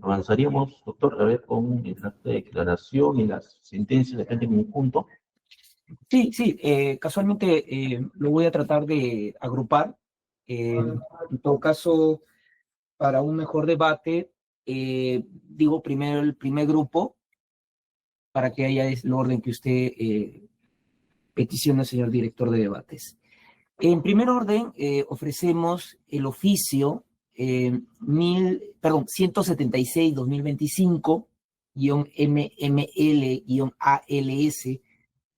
Avanzaríamos, doctor, a ver, con el acta de declaración y las sentencias de frente en conjunto. Sí, sí, casualmente lo voy a tratar de agrupar. En todo caso, para un mejor debate, digo primero el primer grupo, para que haya el orden que usted peticiona, señor director de debates. En primer orden, ofrecemos el oficio 176-2025-MML-ALS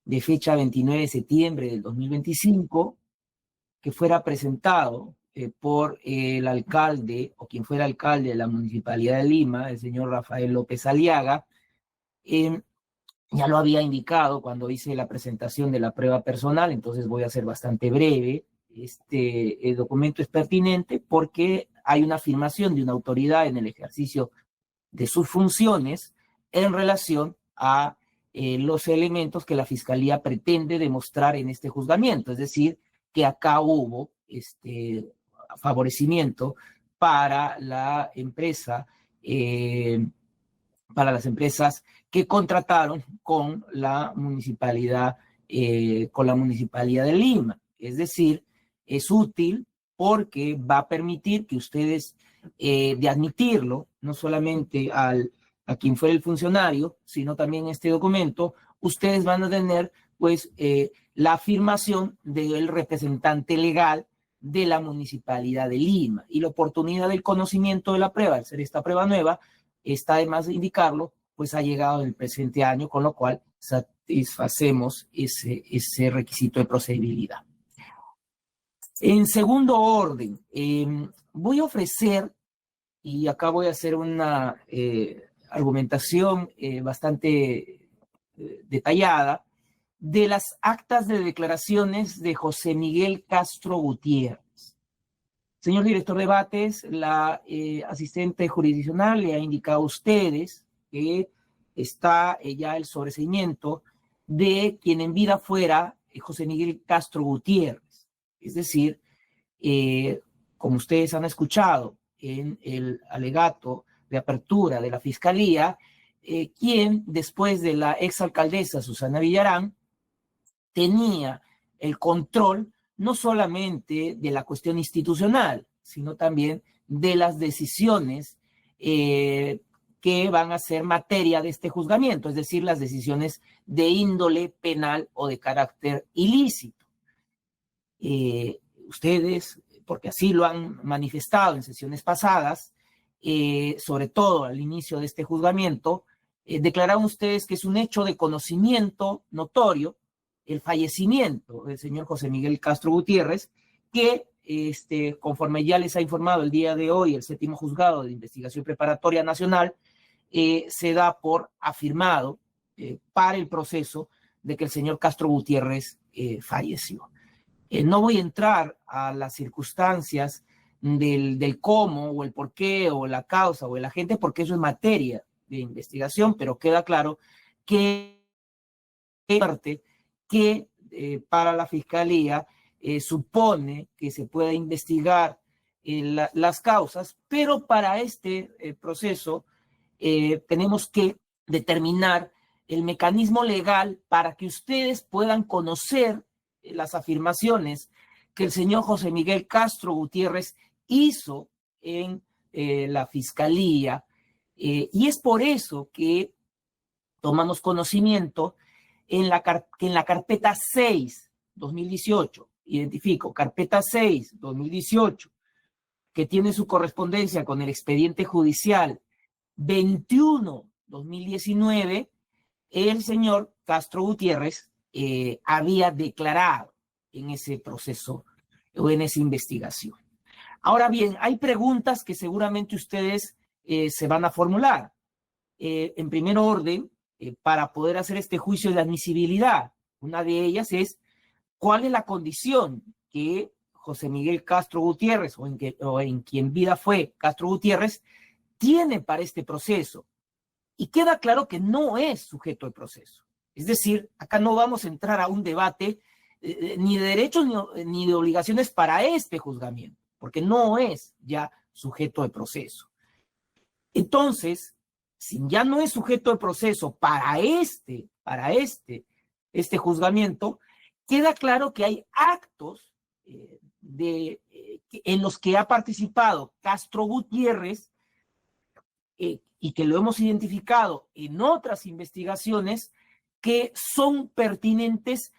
de fecha 29 de septiembre del 2025, que fuera presentado por el alcalde o quien fuera alcalde de la Municipalidad de Lima, el señor Rafael López Aliaga. Ya lo había indicado cuando hice la presentación de la prueba personal, entonces voy a ser bastante breve. El documento es pertinente porque hay una afirmación de una autoridad en el ejercicio de sus funciones en relación a los elementos que la Fiscalía pretende demostrar en este juzgamiento, es decir, que acá hubo favorecimiento para la empresa, para las empresas que contrataron con la municipalidad de Lima. Es decir, es útil porque va a permitir que ustedes, de admitirlo, no solamente a quien fue el funcionario, sino también este documento, ustedes van a tener pues la afirmación del representante legal de la Municipalidad de Lima y la oportunidad del conocimiento de la prueba, al ser esta prueba nueva, está de más indicarlo, pues ha llegado en el presente año, con lo cual satisfacemos ese requisito de procedibilidad. En segundo orden, voy a ofrecer, y acá voy a hacer una argumentación bastante detallada, de las actas de declaraciones de José Miguel Castro Gutiérrez. Señor director de debates, la asistente jurisdiccional le ha indicado a ustedes que está ya el sobreseimiento de quien en vida fuera José Miguel Castro Gutiérrez. Es decir, como ustedes han escuchado en el alegato de apertura de la Fiscalía, quien después de la exalcaldesa Susana Villarán tenía el control no solamente de la cuestión institucional, sino también de las decisiones que van a ser materia de este juzgamiento, es decir, las decisiones de índole penal o de carácter ilícito. Ustedes, porque así lo han manifestado en sesiones pasadas, sobre todo al inicio de este juzgamiento, declararon ustedes que es un hecho de conocimiento notorio el fallecimiento del señor José Miguel Castro Gutiérrez, que conforme ya les ha informado el día de hoy el séptimo juzgado de investigación preparatoria nacional, se da por afirmado para el proceso de que el señor Castro Gutiérrez falleció. No voy a entrar a las circunstancias del cómo o el por qué o la causa o el agente, porque eso es materia de investigación, pero queda claro que para la Fiscalía supone que se pueda investigar las causas, pero para este proceso tenemos que determinar el mecanismo legal para que ustedes puedan conocer las afirmaciones que el señor José Miguel Castro Gutiérrez hizo en la Fiscalía, y es por eso que tomamos conocimiento en la carpeta 6, 2018, identifico, carpeta 6, 2018, que tiene su correspondencia con el expediente judicial 21, 2019, el señor Castro Gutiérrez había declarado en ese proceso o en esa investigación. Ahora bien, hay preguntas que seguramente ustedes se van a formular. En primer orden, para poder hacer este juicio de admisibilidad, una de ellas es cuál es la condición que José Miguel Castro Gutiérrez o en quien vida fue Castro Gutiérrez tiene para este proceso. Y queda claro que no es sujeto de proceso. Es decir, acá no vamos a entrar a un debate ni de derechos ni de obligaciones para este juzgamiento, porque no es ya sujeto de proceso. Entonces, si ya no es sujeto de proceso para este juzgamiento, queda claro que hay actos en los que ha participado Castro Gutiérrez y que lo hemos identificado en otras investigaciones que son pertinentes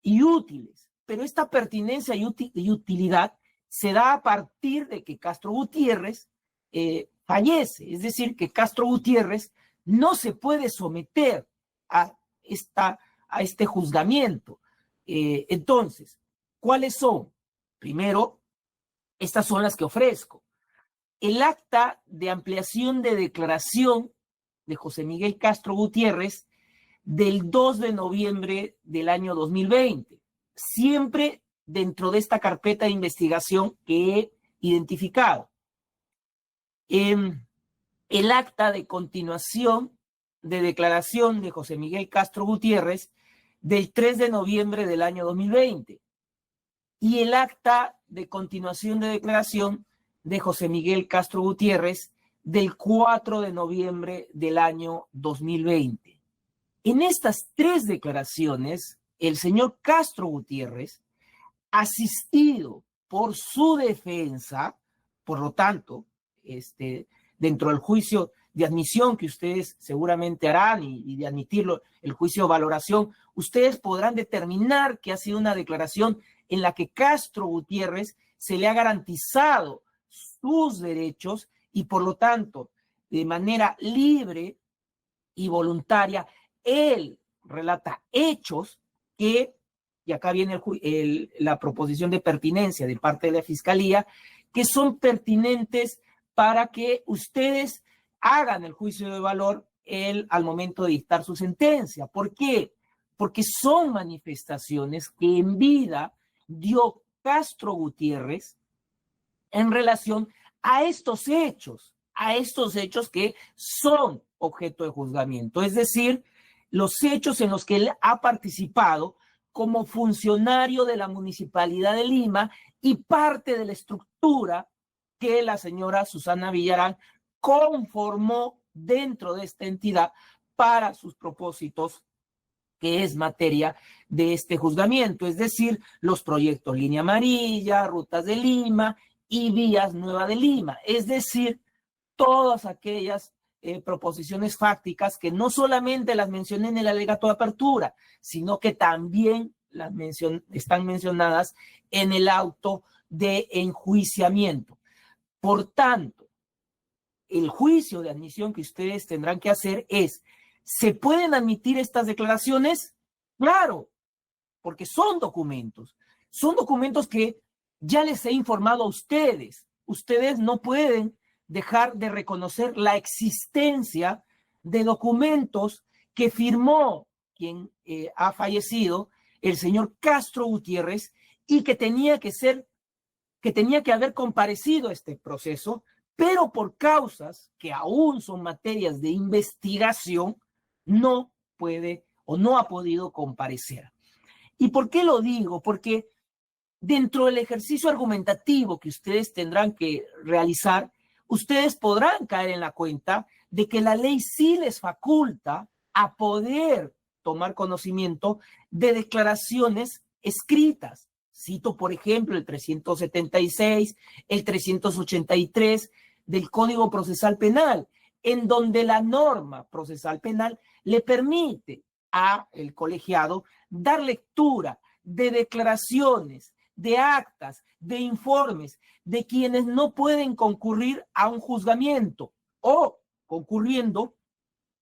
y útiles. Pero esta pertinencia y utilidad se da a partir de que Castro Gutiérrez fallece, es decir, que Castro Gutiérrez no se puede someter a este juzgamiento. Entonces, ¿cuáles son? Primero, estas son las que ofrezco. El acta de ampliación de declaración de José Miguel Castro Gutiérrez del 2 de noviembre del año 2020, siempre dentro de esta carpeta de investigación que he identificado. El acta de continuación de declaración de José Miguel Castro Gutiérrez del 3 de noviembre del año 2020 y el acta de continuación de declaración de José Miguel Castro Gutiérrez del 4 de noviembre del año 2020. En estas tres declaraciones, el señor Castro Gutiérrez, asistido por su defensa, por lo tanto, dentro del juicio de admisión que ustedes seguramente harán y de admitirlo, el juicio de valoración, ustedes podrán determinar que ha sido una declaración en la que Castro Gutiérrez se le ha garantizado sus derechos y por lo tanto, de manera libre y voluntaria, él relata hechos que, y acá viene la proposición de pertinencia de parte de la Fiscalía, que son pertinentes para que ustedes hagan el juicio de valor al momento de dictar su sentencia. ¿Por qué? Porque son manifestaciones que en vida dio Castro Gutiérrez en relación a estos hechos que son objeto de juzgamiento, es decir, los hechos en los que él ha participado como funcionario de la Municipalidad de Lima y parte de la estructura que la señora Susana Villarán conformó dentro de esta entidad para sus propósitos, que es materia de este juzgamiento, es decir, los proyectos Línea Amarilla, Rutas de Lima y Vías Nueva de Lima, es decir, todas aquellas proposiciones fácticas que no solamente las mencioné en el alegato de apertura, sino que también están mencionadas en el auto de enjuiciamiento. Por tanto, el juicio de admisión que ustedes tendrán que hacer es, ¿se pueden admitir estas declaraciones? Claro, porque son documentos que ya les he informado a ustedes. Ustedes no pueden dejar de reconocer la existencia de documentos que firmó quien ha fallecido, el señor Castro Gutiérrez, y que tenía que haber comparecido a este proceso, pero por causas que aún son materias de investigación, no puede o no ha podido comparecer. ¿Y por qué lo digo? Porque dentro del ejercicio argumentativo que ustedes tendrán que realizar, ustedes podrán caer en la cuenta de que la ley sí les faculta a poder tomar conocimiento de declaraciones escritas. Cito, por ejemplo, el 376, el 383 del Código Procesal Penal, en donde la norma procesal penal le permite al colegiado dar lectura de declaraciones, de actas, de informes de quienes no pueden concurrir a un juzgamiento o concurriendo,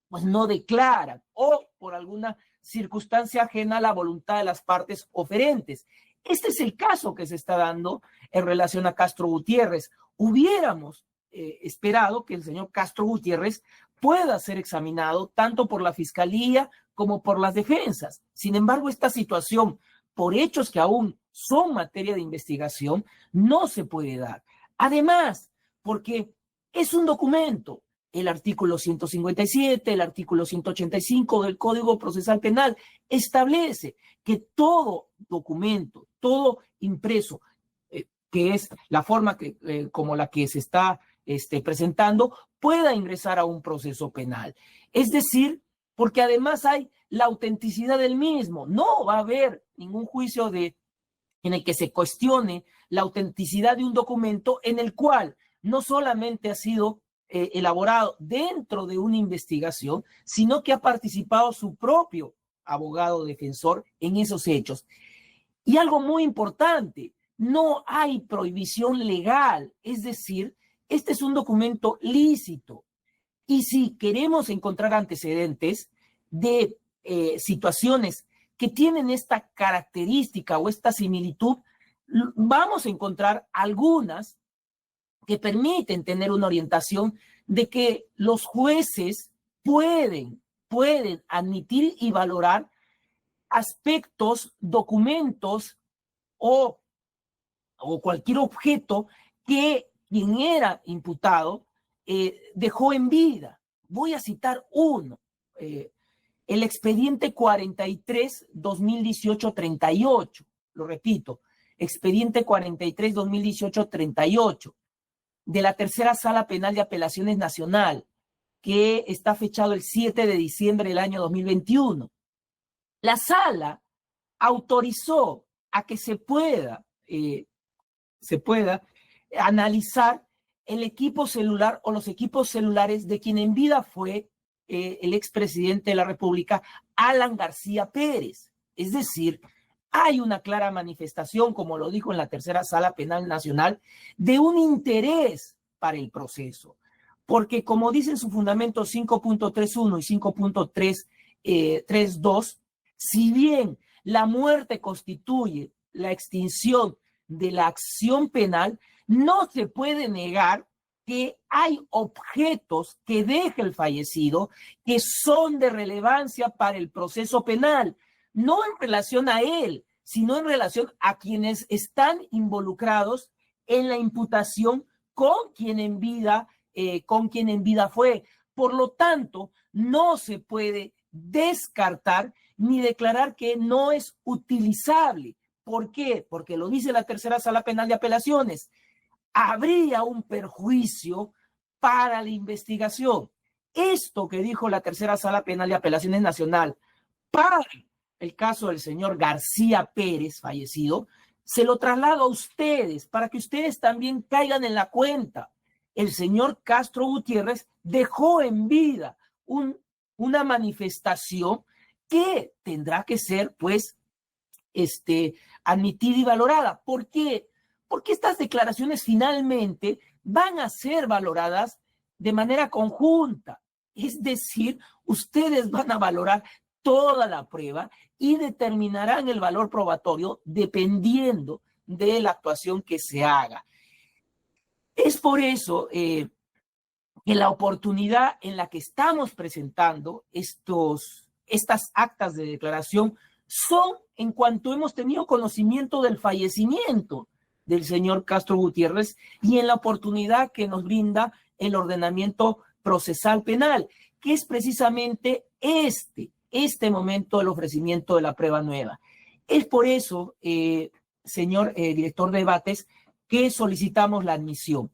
pues no declaran o por alguna circunstancia ajena a la voluntad de las partes oferentes. Este es el caso que se está dando en relación a Castro Gutiérrez. Hubiéramos esperado que el señor Castro Gutiérrez pueda ser examinado tanto por la Fiscalía como por las defensas. Sin embargo, esta situación, por hechos que aún son materia de investigación, no se puede dar. Además, porque es un documento, el artículo 157, el artículo 185 del Código Procesal Penal establece que todo documento, todo impreso, que es la forma como la que se está presentando, pueda ingresar a un proceso penal. Es decir, porque además hay la autenticidad del mismo. No va a haber ningún juicio en el que se cuestione la autenticidad de un documento en el cual no solamente ha sido elaborado dentro de una investigación, sino que ha participado su propio abogado defensor en esos hechos. Y algo muy importante, no hay prohibición legal, es decir, este es un documento lícito. Y si queremos encontrar antecedentes de situaciones que tienen esta característica o esta similitud, vamos a encontrar algunas que permiten tener una orientación de que los jueces pueden admitir y valorar aspectos, documentos o cualquier objeto que quien era imputado dejó en vida. Voy a citar uno, el expediente 43-2018-38, lo repito, expediente 43-2018-38, de la Tercera Sala Penal de Apelaciones Nacional, que está fechado el 7 de diciembre del año 2021. La sala autorizó a que se pueda analizar el equipo celular o los equipos celulares de quien en vida fue el expresidente de la República, Alan García Pérez. Es decir, hay una clara manifestación, como lo dijo en la Tercera Sala Penal Nacional, de un interés para el proceso. Porque como dicen su fundamento 5.31 y 5.32, si bien la muerte constituye la extinción de la acción penal, no se puede negar que hay objetos que deja el fallecido que son de relevancia para el proceso penal, no en relación a él, sino en relación a quienes están involucrados en la imputación con quien en vida fue. Por lo tanto, no se puede descartar ni declarar que no es utilizable. ¿Por qué? Porque lo dice la Tercera Sala Penal de Apelaciones. Habría un perjuicio para la investigación. Esto que dijo la Tercera Sala Penal de Apelaciones Nacional para el caso del señor García Pérez, fallecido, se lo traslado a ustedes para que ustedes también caigan en la cuenta. El señor Castro Gutiérrez dejó en vida una manifestación que tendrá que ser, pues, admitida y valorada. ¿Por qué? Porque estas declaraciones finalmente van a ser valoradas de manera conjunta. Es decir, ustedes van a valorar toda la prueba y determinarán el valor probatorio dependiendo de la actuación que se haga. Es por eso que la oportunidad en la que estamos presentando estas actas de declaración son en cuanto hemos tenido conocimiento del fallecimiento del señor Castro Gutiérrez y en la oportunidad que nos brinda el ordenamiento procesal penal, que es precisamente este momento del ofrecimiento de la prueba nueva. Es por eso, señor director de debates, que solicitamos la admisión.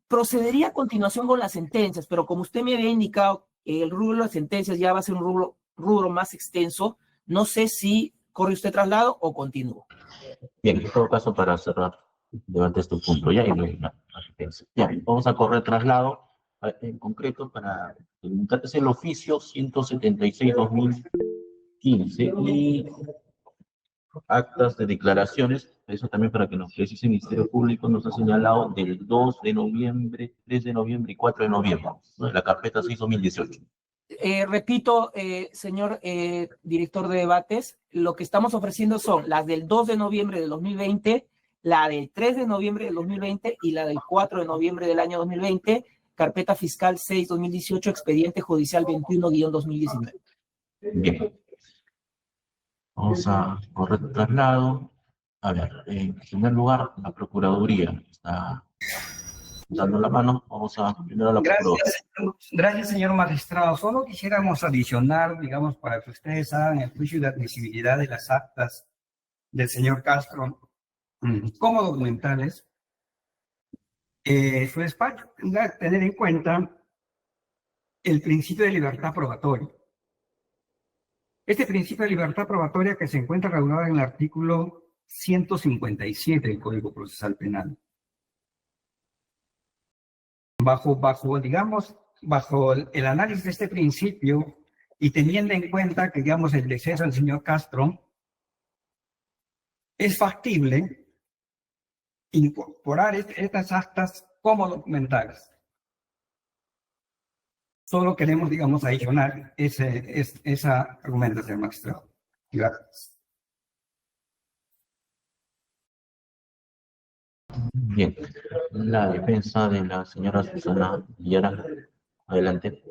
Procedería a continuación con las sentencias, pero como usted me había indicado, el rubro de las sentencias ya va a ser un rubro más extenso. No sé si corre usted traslado o continúo. Bien, en todo caso, para cerrar el debate este punto, ya, vamos a correr traslado en concreto para es el oficio 176-2015 y actas de declaraciones, eso también para que nos precise el Ministerio Público, nos ha señalado del 2 de noviembre, 3 de noviembre y 4 de noviembre, ¿no? De la carpeta 6-2018. Repito, señor director de debates, lo que estamos ofreciendo son las del 2 de noviembre del 2020, la del 3 de noviembre del 2020 y la del 4 de noviembre del año 2020, carpeta fiscal 6-2018, expediente judicial 21-2019. Bien. Vamos a correr traslado. A ver, en primer lugar, la Procuraduría está dando la mano. Vamos a primero a la Procuraduría. Gracias, señor magistrado. Solo quisiéramos adicionar, digamos, para que ustedes hagan el juicio de admisibilidad de las actas del señor Castro como documentales, su despacho tendrá que tener en cuenta el principio de libertad probatoria. Este principio de libertad probatoria que se encuentra regulado en el artículo 157 del Código Procesal Penal. Bajo el análisis de este principio y teniendo en cuenta que, digamos, el deceso del señor Castro, es factible incorporar estas actas como documentales. Solo queremos, digamos, adicionar esa argumentación, magistrado. Gracias. Bien, la defensa de la señora Susana Villara. Adelante.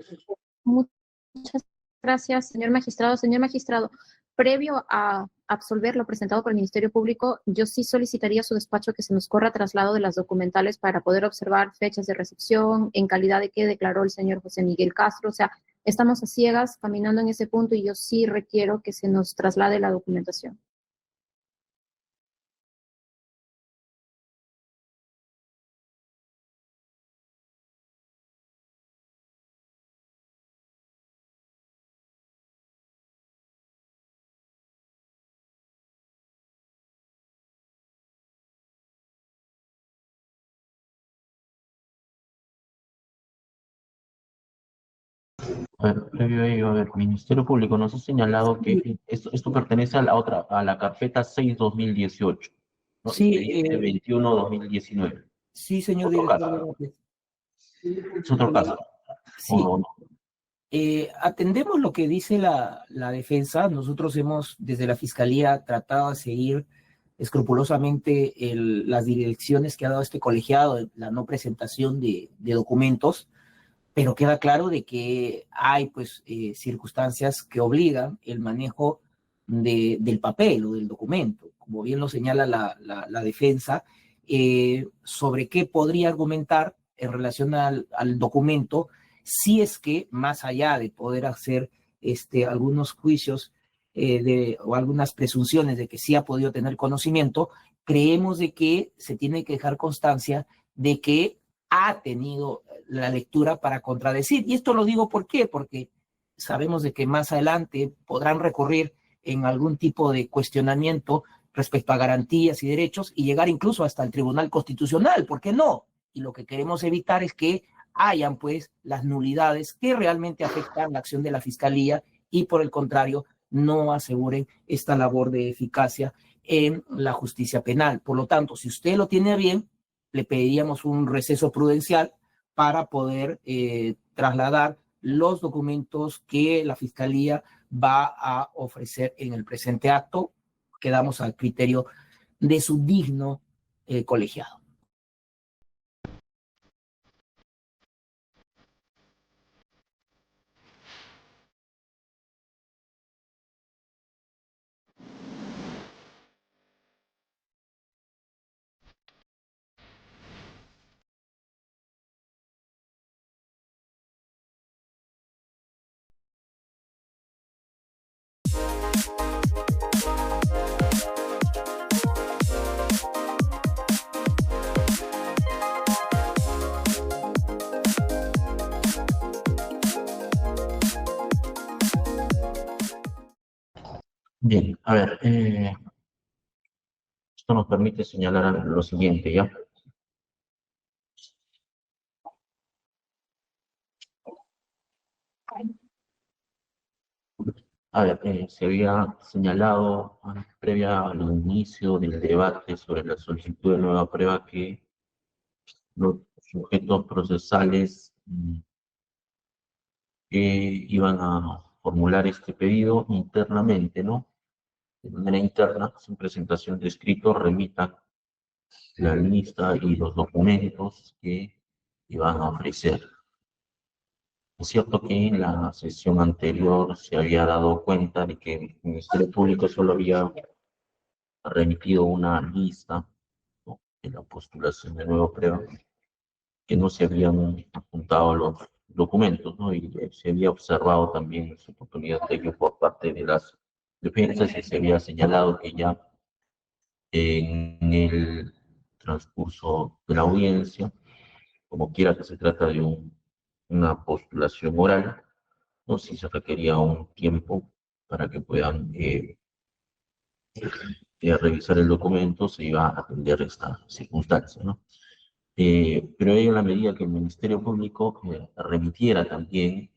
Muchas gracias, señor magistrado. Señor magistrado, previo a absolver lo presentado por el Ministerio Público, yo sí solicitaría a su despacho que se nos corra traslado de las documentales para poder observar fechas de recepción, en calidad de que declaró el señor José Miguel Castro. O sea, estamos a ciegas caminando en ese punto y yo sí requiero que se nos traslade la documentación. A ver, previo a ello, a ver, Ministerio Público nos ha señalado que esto pertenece a la carpeta 6/2018, ¿no? Sí, Expediente 21/2019. sí, señor Otro director. caso. Es otro caso. Sí. ¿O no? Atendemos lo que dice la defensa. Nosotros hemos, desde la Fiscalía, tratado de seguir escrupulosamente las direcciones que ha dado este colegiado, la no presentación de documentos, pero queda claro de que hay pues circunstancias que obligan el manejo del papel o del documento, como bien lo señala la defensa, sobre qué podría argumentar en relación al documento, si es que más allá de poder hacer algunos juicios o algunas presunciones de que sí ha podido tener conocimiento, creemos de que se tiene que dejar constancia de que ha tenido la lectura para contradecir. Y esto lo digo ¿por qué? Porque sabemos de que más adelante podrán recurrir en algún tipo de cuestionamiento respecto a garantías y derechos y llegar incluso hasta el Tribunal Constitucional. ¿Por qué no? Y lo que queremos evitar es que hayan pues las nulidades que realmente afectan la acción de la Fiscalía y por el contrario no aseguren esta labor de eficacia en la justicia penal. Por lo tanto, si usted lo tiene bien, le pediríamos un receso prudencial para poder trasladar los documentos que la Fiscalía va a ofrecer en el presente acto. Quedamos al criterio de su digno colegiado. Bien, a ver, esto nos permite señalar lo siguiente, ¿ya? A ver, se había señalado previa al inicio del debate sobre la solicitud de nueva prueba que los sujetos procesales que iban a formular este pedido internamente, ¿no? De manera interna, sin presentación de escrito, remitan la lista y los documentos que iban a ofrecer. Es cierto que en la sesión anterior se había dado cuenta de que el Ministerio Público solo había remitido una lista, ¿no?, de la postulación de nueva prueba, que no se habían apuntado los documentos, ¿no? Y se había observado también en su oportunidad de ello por parte de las defensas y se había señalado que ya en el transcurso de la audiencia como quiera que se trata de una postulación oral, ¿no? Si se requería un tiempo para que puedan revisar el documento, se iba a atender esta circunstancia, ¿no? Pero en la medida que el Ministerio Público remitiera también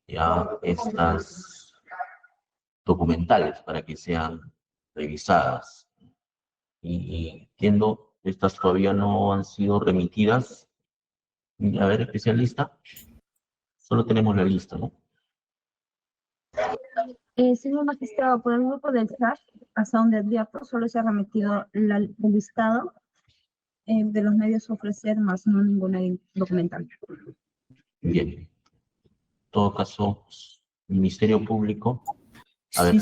ya estas documentales para que sean revisadas. Y entiendo, estas todavía no han sido remitidas. A ver, especialista, solo tenemos la lista, ¿no? Señor magistrado, por el grupo del chat, hasta donde advierto, solo se ha remitido el listado de los medios a ofrecer, más no ninguna documental. Bien. En todo caso, Ministerio Público. A ver,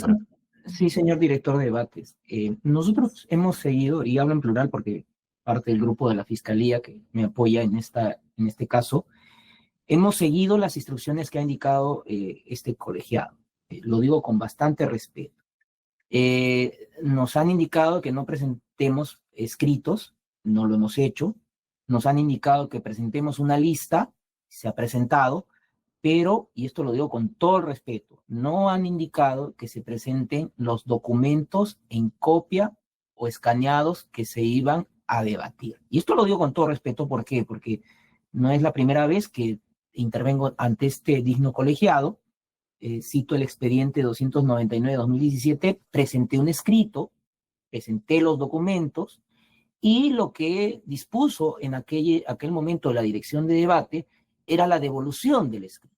Sí, señor director de debates. Nosotros hemos seguido, y hablo en plural porque parte del grupo de la Fiscalía que me apoya en este caso, hemos seguido las instrucciones que ha indicado este colegiado. Lo digo con bastante respeto. Nos han indicado que no presentemos escritos, no lo hemos hecho. Nos han indicado que presentemos una lista, se ha presentado, pero, y esto lo digo con todo el respeto, no han indicado que se presenten los documentos en copia o escaneados que se iban a debatir. Y esto lo digo con todo respeto, ¿por qué? Porque no es la primera vez que intervengo ante este digno colegiado. Cito el expediente 299-2017, presenté un escrito, presenté los documentos, y lo que dispuso en aquel momento la dirección de debate era la devolución del escrito.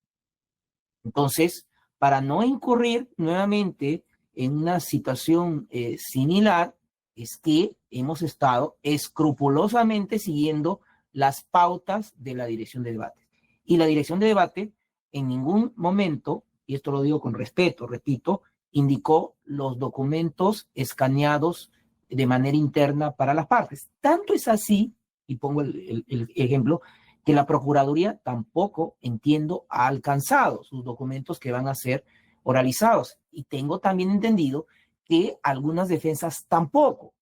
Entonces, para no incurrir nuevamente en una situación similar, es que hemos estado escrupulosamente siguiendo las pautas de la dirección de debate. Y la dirección de debate en ningún momento, y esto lo digo con respeto, repito, indicó los documentos escaneados de manera interna para las partes. Tanto es así, y pongo el ejemplo, que la Procuraduría tampoco, entiendo, ha alcanzado sus documentos que van a ser oralizados. Y tengo también entendido que algunas defensas tampoco.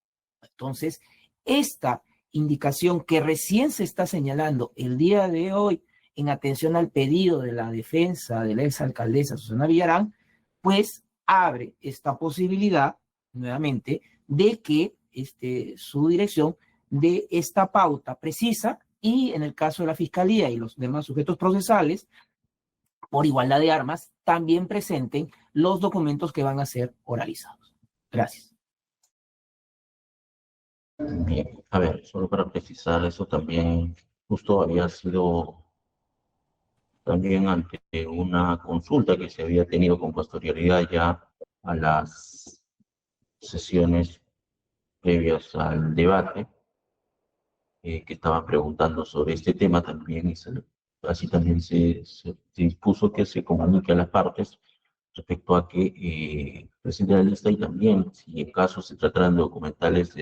Entonces, esta indicación que recién se está señalando el día de hoy en atención al pedido de la defensa de la exalcaldesa Susana Villarán, pues abre esta posibilidad, nuevamente, de que su dirección dé esta pauta precisa y en el caso de la Fiscalía y los demás sujetos procesales, por igualdad de armas, también presenten los documentos que van a ser oralizados. Gracias. bien, a ver, solo para precisar, eso también justo había sido también ante una consulta que se había tenido con posterioridad ya a las sesiones previas al debate, que estaban preguntando sobre este tema también, y así también se dispuso que se comunique a las partes respecto a que presenten la lista y también, si en caso se trataran de documentales,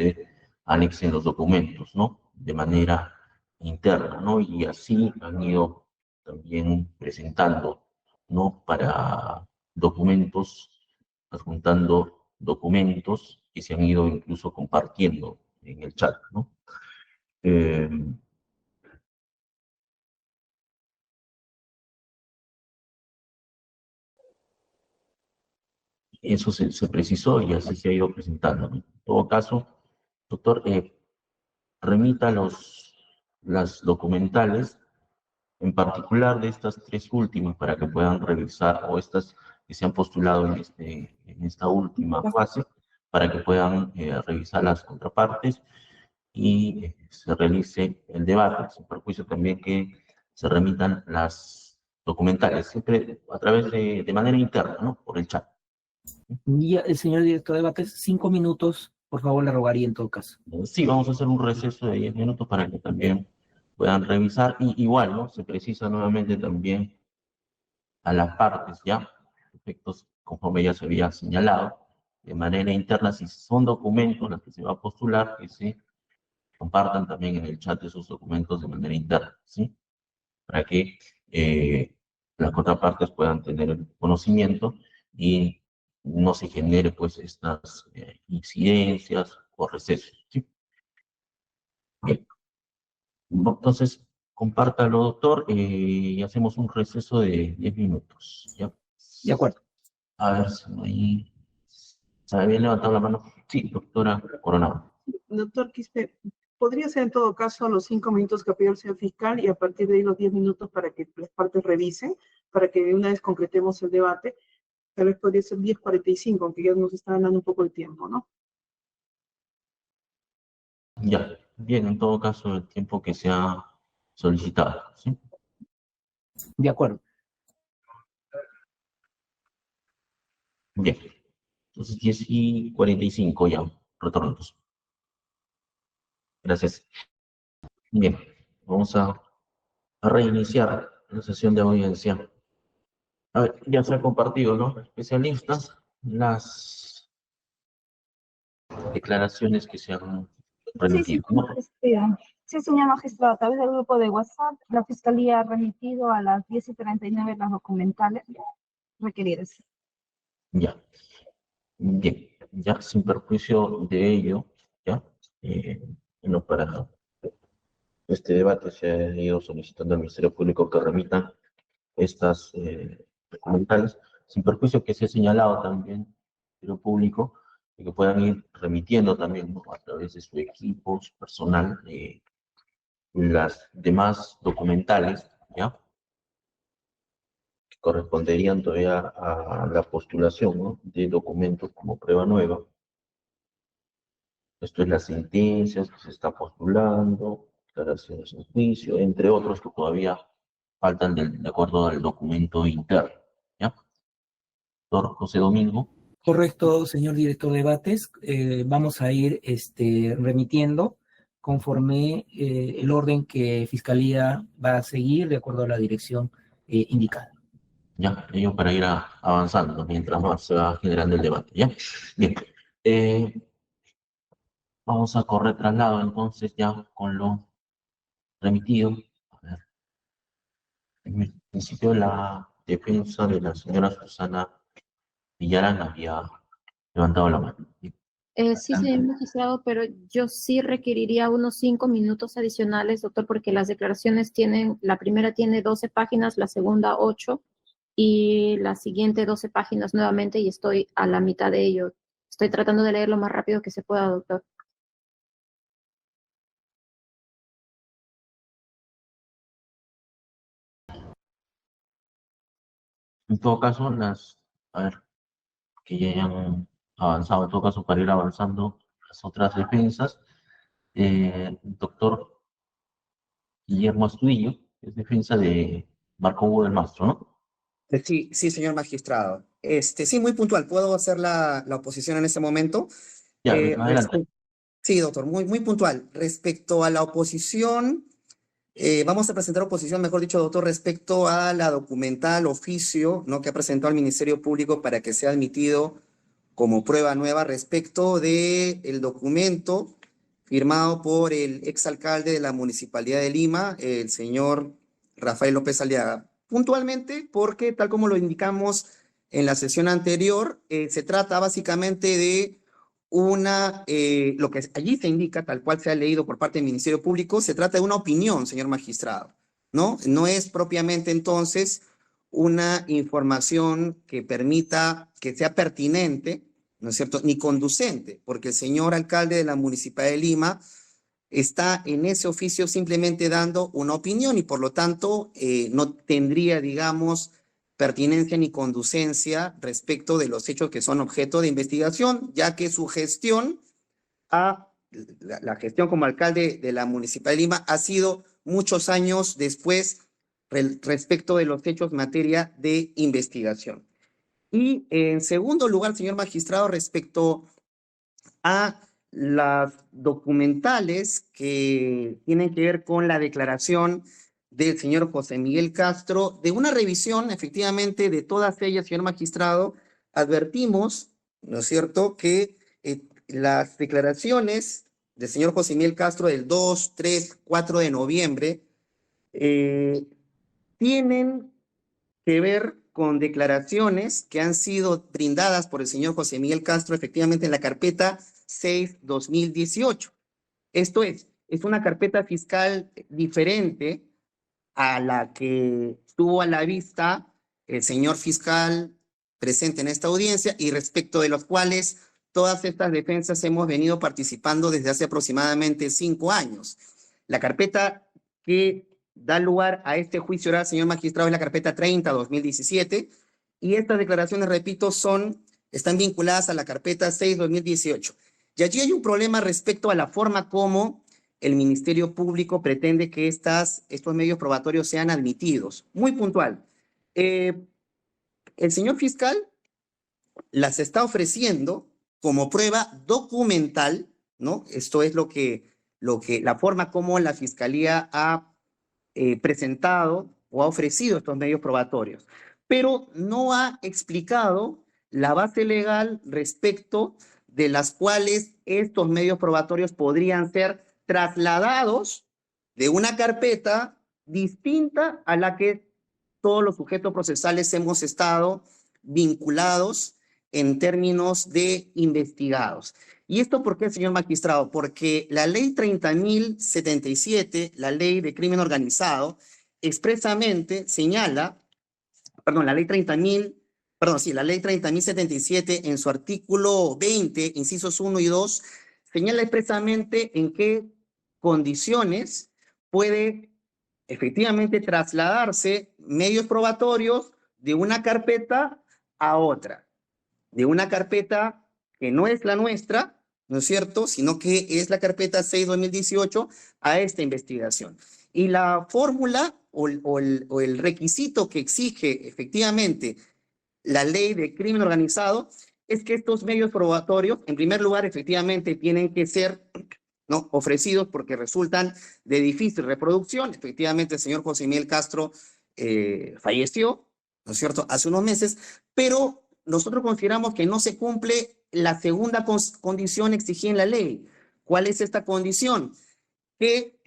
anexen los documentos, ¿no? De manera interna, ¿no? Y así han ido también presentando, ¿no? Para documentos, adjuntando documentos que se han ido incluso compartiendo en el chat, ¿no? Eso se precisó y así se ha ido presentando, ¿no? En todo caso, doctor, remita las documentales, en particular de estas tres últimas, para que puedan revisar, o estas que se han postulado en esta última fase, para que puedan revisar las contrapartes y se realice el debate, sin perjuicio también que se remitan las documentales, siempre a través de manera interna, ¿no? Por el chat. Y el señor director de debates, 5 minutos, por favor, le rogaría en todo caso. Sí, vamos a hacer un receso de 10 minutos para que también puedan revisar. Y igual, ¿no? Se precisa nuevamente también a las partes, ¿ya? Efectos, conforme ya se había señalado, de manera interna, si son documentos los que se va a postular, que se compartan también en el chat esos documentos de manera interna, ¿sí? Para que las contrapartes puedan tener el conocimiento y no se genere, pues, estas incidencias o recesos, ¿sí? Bien. Entonces, Compártalo, doctor, y hacemos un receso de 10 minutos. ¿Ya? De acuerdo. A ver si no hay... ¿Se había levantado la mano? Sí, doctora Coronado. Doctor Quispe, podría ser en todo caso los 5 minutos que pidió el señor fiscal y a partir de ahí los 10 minutos para que las partes revisen, para que de una vez concretemos el debate. Tal vez podría ser 10:45, aunque ya nos está ganando un poco de tiempo, ¿no? Ya, bien, en todo caso, el tiempo que se ha solicitado, ¿sí? De acuerdo. Bien, entonces 10:45 ya, retornamos. Gracias. Bien, vamos a reiniciar la sesión de audiencia. A ver, ya se ha compartido, ¿no? Especialistas, las declaraciones que se han remitido, ¿no? Sí, señor magistrado, a través del grupo de WhatsApp, la Fiscalía ha remitido a las 10:39 las documentales requeridas. Ya, bien, ya sin perjuicio de ello, ya, no para este debate se ha ido solicitando al Ministerio Público que remita estas documentales, sin perjuicio que se ha señalado también al Ministerio Público y que puedan ir remitiendo también, ¿no? A través de su equipo, su personal, las demás documentales, ¿ya? Que corresponderían todavía a la postulación, ¿no? De documentos como prueba nueva. Esto es las sentencias que se está postulando, declaraciones en juicio, entre otros que todavía faltan de acuerdo al documento interno, ¿ya? Doctor José Domingo. Correcto, señor director de debates. Vamos a ir remitiendo conforme el orden que Fiscalía va a seguir de acuerdo a la dirección indicada. Ya, ello para ir avanzando mientras más se va generando el debate, ¿ya? Bien. Vamos a correr traslado entonces ya con lo remitido. A ver. En principio la defensa de la señora Susana Villarán había levantado la mano. Sí, señor magistrado, pero yo sí requeriría unos 5 minutos adicionales, doctor, porque las declaraciones tienen, la primera tiene 12 páginas, la segunda 8 y la siguiente 12 páginas nuevamente y estoy a la mitad de ello. Estoy tratando de leer lo más rápido que se pueda, doctor. En todo caso, a ver, que ya hayan avanzado, en todo caso, para ir avanzando las otras defensas, doctor Guillermo Astudillo, es defensa de Marco Hugo del Mastro, ¿no? Sí, sí, señor magistrado. Sí, muy puntual. ¿Puedo hacer la oposición en este momento? Ya, Respe- adelante. Sí, doctor, muy puntual. Respecto a la oposición, vamos a presentar oposición, mejor dicho, doctor, respecto a la documental oficio, ¿no? Que ha presentado el Ministerio Público para que sea admitido como prueba nueva respecto de el documento firmado por el exalcalde de la Municipalidad de Lima, el señor Rafael López Aliaga. Puntualmente, porque tal como lo indicamos en la sesión anterior, se trata básicamente de lo que allí se indica, tal cual se ha leído por parte del Ministerio Público, se trata de una opinión, señor magistrado, ¿no? No es propiamente entonces una información que permita que sea pertinente, ¿no es cierto?, ni conducente, porque el señor alcalde de la Municipalidad de Lima está en ese oficio simplemente dando una opinión y por lo tanto no tendría, digamos, pertinencia ni conducencia respecto de los hechos que son objeto de investigación, ya que su gestión, la gestión como alcalde de la Municipalidad de Lima ha sido muchos años después respecto de los hechos en materia de investigación. Y en segundo lugar, señor magistrado, respecto a las documentales que tienen que ver con la declaración del señor José Miguel Castro, de una revisión efectivamente de todas ellas, señor magistrado, advertimos, ¿no es cierto?, que las declaraciones del señor José Miguel Castro del 2, 3, 4 de noviembre tienen que ver con declaraciones que han sido brindadas por el señor José Miguel Castro efectivamente en la carpeta 6/2018. Esto es una carpeta fiscal diferente a la que tuvo a la vista el señor fiscal presente en esta audiencia y respecto de los cuales todas estas defensas hemos venido participando desde hace aproximadamente 5 años. La carpeta que da lugar a este juicio oral, señor magistrado, es la carpeta 30-2017, y estas declaraciones, repito, están vinculadas a la carpeta 6-2018. Y allí hay un problema respecto a la forma como el Ministerio Público pretende que estos medios probatorios sean admitidos. Muy puntual. El señor fiscal las está ofreciendo como prueba documental, ¿no? Esto es la forma como la Fiscalía ha presentado o ha ofrecido estos medios probatorios, pero no ha explicado la base legal respecto de las cuales estos medios probatorios podrían ser trasladados de una carpeta distinta a la que todos los sujetos procesales hemos estado vinculados en términos de investigados. ¿Y esto por qué, señor magistrado? Porque la ley 30.077, la ley de crimen organizado, expresamente señala, la ley 30.077 en su artículo 20, incisos 1 y 2, señala expresamente en qué condiciones puede efectivamente trasladarse medios probatorios de una carpeta a otra, de una carpeta que no es la nuestra, ¿no es cierto?, sino que es la carpeta 6-2018 a esta investigación. Y la fórmula o el requisito que exige efectivamente la ley de crimen organizado es que estos medios probatorios, en primer lugar, efectivamente tienen que ser, ¿no?, ofrecidos porque resultan de difícil reproducción. Efectivamente, el señor José Miguel Castro falleció, ¿no es cierto?, hace unos meses, pero nosotros consideramos que no se cumple la segunda condición exigida en la ley. ¿Cuál es esta condición? Que,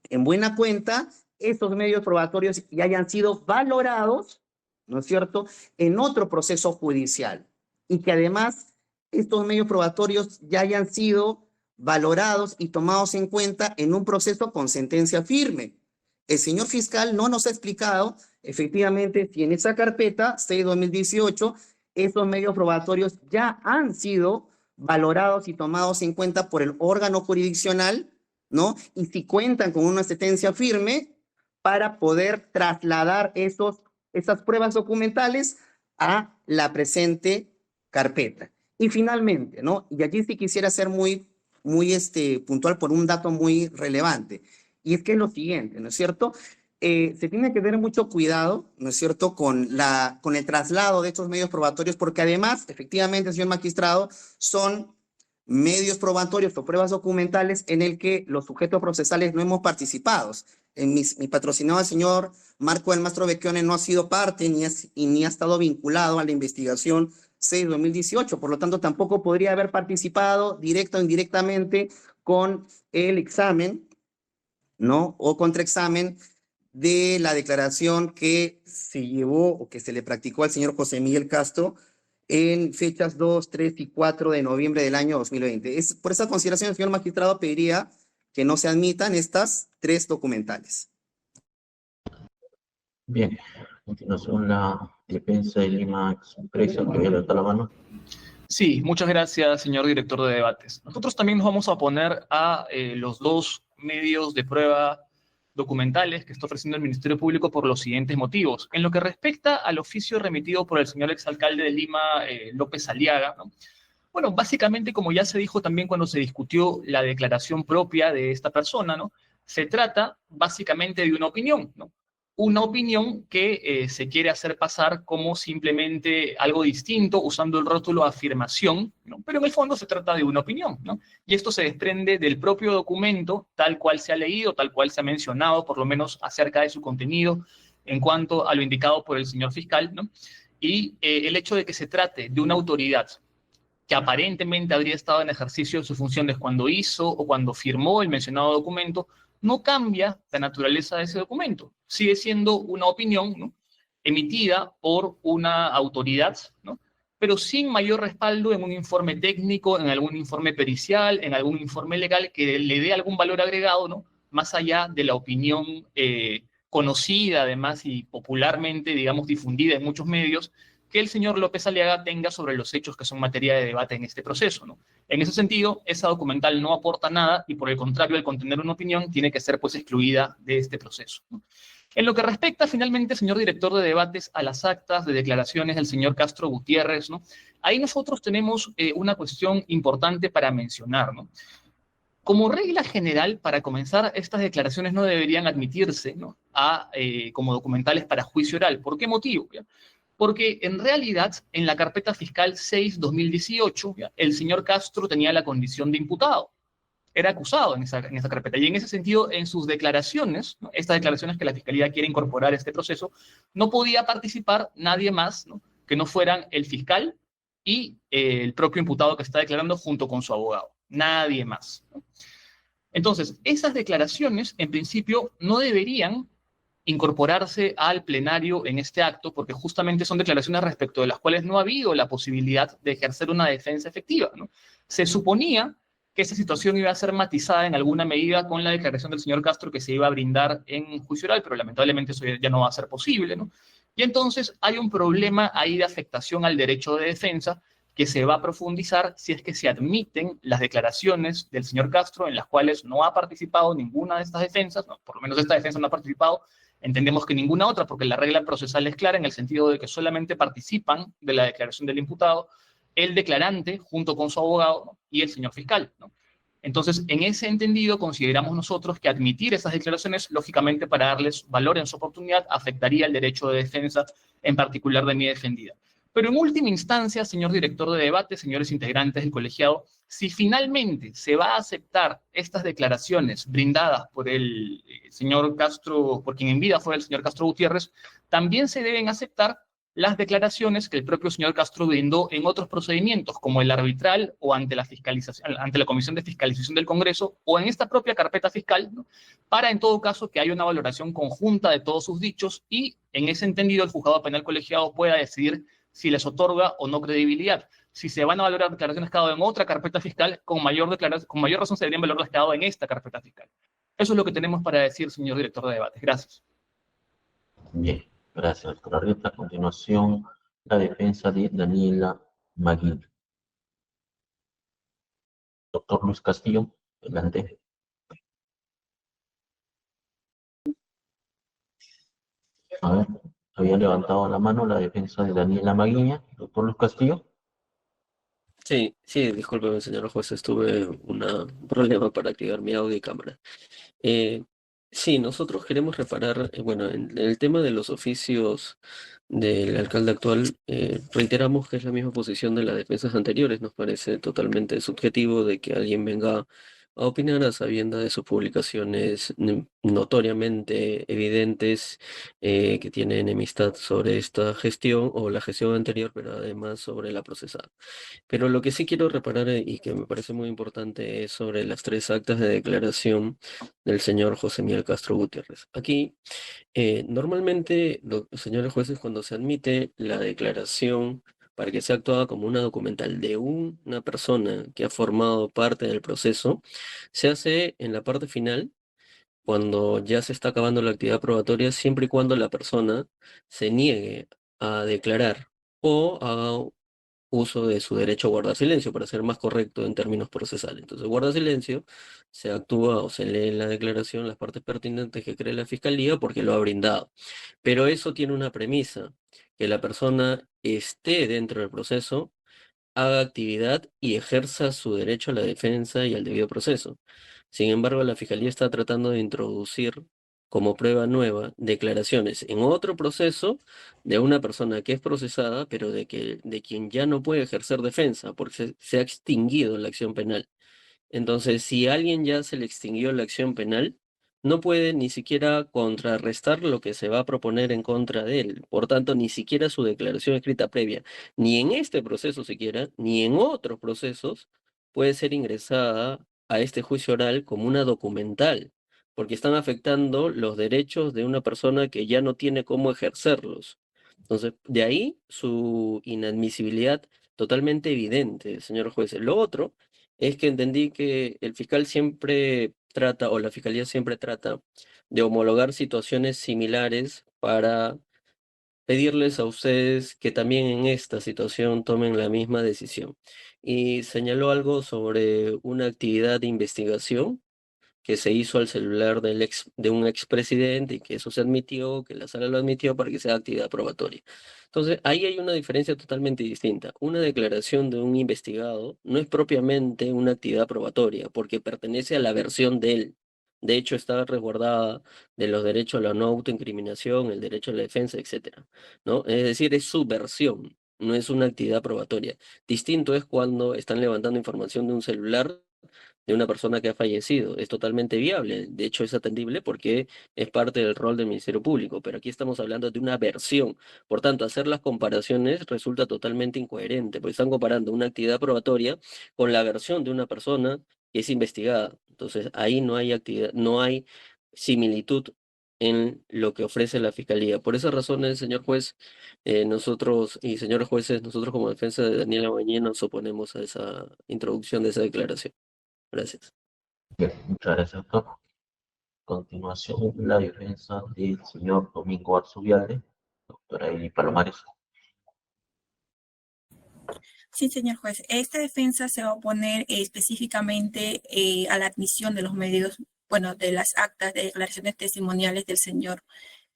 en buena cuenta, estos medios probatorios ya hayan sido valorados, ¿no es cierto?, en otro proceso judicial, y que además estos medios probatorios ya hayan sido valorados y tomados en cuenta en un proceso con sentencia firme. El señor fiscal no nos ha explicado, efectivamente, si en esa carpeta 6-2018 esos medios probatorios ya han sido valorados y tomados en cuenta por el órgano jurisdiccional, ¿no? Y si cuentan con una sentencia firme para poder trasladar esas pruebas documentales a la presente carpeta. Y finalmente, ¿no?, y allí sí quisiera ser muy puntual por un dato muy relevante, y es que es lo siguiente, ¿no es cierto? Se tiene que tener mucho cuidado, ¿no es cierto?, con el traslado de estos medios probatorios, porque además, efectivamente, señor magistrado, son medios probatorios o pruebas documentales en el que los sujetos procesales no hemos participado. Mi patrocinado, el señor Marco del Mastro Becchione, no ha sido parte ni ha estado vinculado a la investigación 6-2018, por lo tanto tampoco podría haber participado directo o indirectamente con el examen, ¿no?, o contraexamen de la declaración que se llevó o que se le practicó al señor José Miguel Castro en fechas 2, 3 y 4 de noviembre del año 2020. Por esa consideración, el señor magistrado pediría que no se admitan estas 3 documentales. Bien, a continuación la defensa de Lima Expresa, que levanta la mano. Sí, muchas gracias, señor director de debates. Nosotros también nos vamos a oponer a los 2 medios de prueba documentales que está ofreciendo el Ministerio Público por los siguientes motivos. En lo que respecta al oficio remitido por el señor exalcalde de Lima, López Aliaga, ¿no? Bueno, básicamente, como ya se dijo también cuando se discutió la declaración propia de esta persona, ¿no?, se trata básicamente de una opinión, ¿no? Una opinión que se quiere hacer pasar como simplemente algo distinto, usando el rótulo afirmación, ¿no? Pero en el fondo se trata de una opinión, ¿no? Y esto se desprende del propio documento, tal cual se ha leído, tal cual se ha mencionado, por lo menos acerca de su contenido, en cuanto a lo indicado por el señor fiscal, ¿no? Y el hecho de que se trate de una autoridad que aparentemente habría estado en ejercicio de sus funciones cuando hizo o cuando firmó el mencionado documento, no cambia la naturaleza de ese documento. Sigue siendo una opinión, ¿no?, emitida por una autoridad, ¿no?, pero sin mayor respaldo en un informe técnico, en algún informe pericial, en algún informe legal que le dé algún valor agregado, ¿no?, más allá de la opinión conocida además y popularmente, digamos, difundida en muchos medios, que el señor López Aliaga tenga sobre los hechos que son materia de debate en este proceso, ¿no? En ese sentido, esa documental no aporta nada y por el contrario, al contener una opinión, tiene que ser pues excluida de este proceso, ¿no? En lo que respecta finalmente, señor director de debates, a las actas de declaraciones del señor Castro Gutiérrez, ¿no? Ahí nosotros tenemos una cuestión importante para mencionar, ¿no? Como regla general, para comenzar, estas declaraciones no deberían admitirse, ¿no?, como documentales para juicio oral. ¿Por qué motivo? ¿Ya? Porque en realidad, en la carpeta fiscal 6/2018, ¿ya?, el señor Castro tenía la condición de imputado. Era acusado en esa carpeta. Y en ese sentido, en sus declaraciones, ¿no?, estas declaraciones que la Fiscalía quiere incorporar a este proceso, no podía participar nadie más, ¿no?, que no fueran el fiscal y el propio imputado que está declarando junto con su abogado. Nadie más, ¿no? Entonces, esas declaraciones, en principio, no deberían incorporarse al plenario en este acto, porque justamente son declaraciones respecto de las cuales no ha habido la posibilidad de ejercer una defensa efectiva, ¿no? Se suponía que esa situación iba a ser matizada en alguna medida con la declaración del señor Castro que se iba a brindar en juicio oral, pero lamentablemente eso ya no va a ser posible, ¿no? Y entonces hay un problema ahí de afectación al derecho de defensa que se va a profundizar si es que se admiten las declaraciones del señor Castro en las cuales no ha participado ninguna de estas defensas, no, por lo menos esta defensa no ha participado, entendemos que ninguna otra, porque la regla procesal es clara en el sentido de que solamente participan de la declaración del imputado el declarante junto con su abogado, ¿no?, y el señor fiscal, ¿no? Entonces, en ese entendido, consideramos nosotros que admitir esas declaraciones, lógicamente, para darles valor en su oportunidad, afectaría el derecho de defensa, en particular de mi defendida. Pero en última instancia, señor director de debate, señores integrantes del colegiado, si finalmente se va a aceptar estas declaraciones brindadas por el señor Castro, por quien en vida fue el señor Castro Gutiérrez, también se deben aceptar las declaraciones que el propio señor Castro brindó en otros procedimientos, como el arbitral o ante la fiscalización, ante la Comisión de Fiscalización del Congreso, o en esta propia carpeta fiscal, ¿no?, para en todo caso que haya una valoración conjunta de todos sus dichos y en ese entendido el juzgado penal colegiado pueda decidir si les otorga o no credibilidad. Si se van a valorar declaraciones que ha dado en otra carpeta fiscal, con mayor razón se deberían valorar las que ha dado en esta carpeta fiscal. Eso es lo que tenemos para decir, señor director de debates. Gracias. Bien, gracias, doctor Arrieta. A continuación, la defensa de Daniela Maguín. Doctor Luis Castillo, adelante. A ver, había levantado la mano la defensa de Daniela Maguiña. Doctor Luis Castillo. Sí, discúlpeme, señor juez, tuve un problema para activar mi audio y cámara. Sí, nosotros queremos reparar, bueno, en el tema de los oficios del alcalde actual, reiteramos que es la misma posición de las defensas anteriores. Nos parece totalmente subjetivo de que alguien venga a opinar a sabiendas de sus publicaciones notoriamente evidentes que tiene enemistad sobre esta gestión o la gestión anterior, pero además sobre la procesada. Pero lo que sí quiero reparar y que me parece muy importante es sobre las 3 actas de declaración del señor José Miguel Castro Gutiérrez. Aquí, normalmente, los señores jueces, cuando se admite la declaración para que sea actuada como una documental de una persona que ha formado parte del proceso, se hace en la parte final, cuando ya se está acabando la actividad probatoria, siempre y cuando la persona se niegue a declarar o haga uso de su derecho a guardar silencio, para ser más correcto en términos procesales. Entonces, guarda silencio, se actúa o se lee en la declaración las partes pertinentes que cree la Fiscalía porque lo ha brindado. Pero eso tiene una premisa, que la persona esté dentro del proceso, haga actividad y ejerza su derecho a la defensa y al debido proceso. Sin embargo, la Fiscalía está tratando de introducir como prueba nueva declaraciones en otro proceso de una persona que es procesada, pero de quien ya no puede ejercer defensa porque se ha extinguido la acción penal. Entonces, si a alguien ya se le extinguió la acción penal, no puede ni siquiera contrarrestar lo que se va a proponer en contra de él. Por tanto, ni siquiera su declaración escrita previa, ni en este proceso siquiera, ni en otros procesos, puede ser ingresada a este juicio oral como una documental, porque están afectando los derechos de una persona que ya no tiene cómo ejercerlos. Entonces, de ahí su inadmisibilidad totalmente evidente, señor juez. Lo otro es que entendí que el fiscal siempre trata, o la fiscalía siempre trata, de homologar situaciones similares para pedirles a ustedes que también en esta situación tomen la misma decisión. Y señaló algo sobre una actividad de investigación que se hizo al celular de un expresidente y que eso se admitió, que la sala lo admitió para que sea actividad probatoria. Entonces, ahí hay una diferencia totalmente distinta. Una declaración de un investigado no es propiamente una actividad probatoria porque pertenece a la versión de él. De hecho, está resguardada de los derechos a la no autoincriminación, el derecho a la defensa, etcétera, ¿no? Es decir, es su versión, no es una actividad probatoria. Distinto es cuando están levantando información de un celular de una persona que ha fallecido. Es totalmente viable, de hecho es atendible porque es parte del rol del Ministerio Público, pero aquí estamos hablando de una versión. Por tanto, hacer las comparaciones resulta totalmente incoherente, porque están comparando una actividad probatoria con la versión de una persona que es investigada. Entonces, ahí no hay actividad, no hay similitud en lo que ofrece la Fiscalía. Por esas razones, señor juez, nosotros y señores jueces, nosotros como defensa de Daniela Bañé nos oponemos a esa introducción de esa declaración. Gracias. Bien, muchas gracias, doctor. A continuación, la defensa del señor Domingo Arzubialde, doctora Eli Palomares. Sí, señor juez. Esta defensa se va a oponer específicamente a la admisión de los medios, bueno, de las actas de declaraciones testimoniales del señor,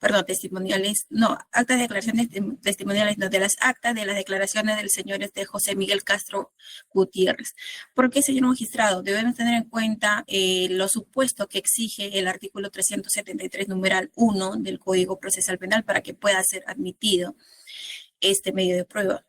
perdón, testimoniales, no, actas de declaraciones testimoniales, no, de las actas de las declaraciones del señor José Miguel Castro Gutiérrez. ¿Por qué, señor magistrado? Debemos tener en cuenta lo supuesto que exige el artículo 373, numeral 1 del Código Procesal Penal para que pueda ser admitido este medio de prueba.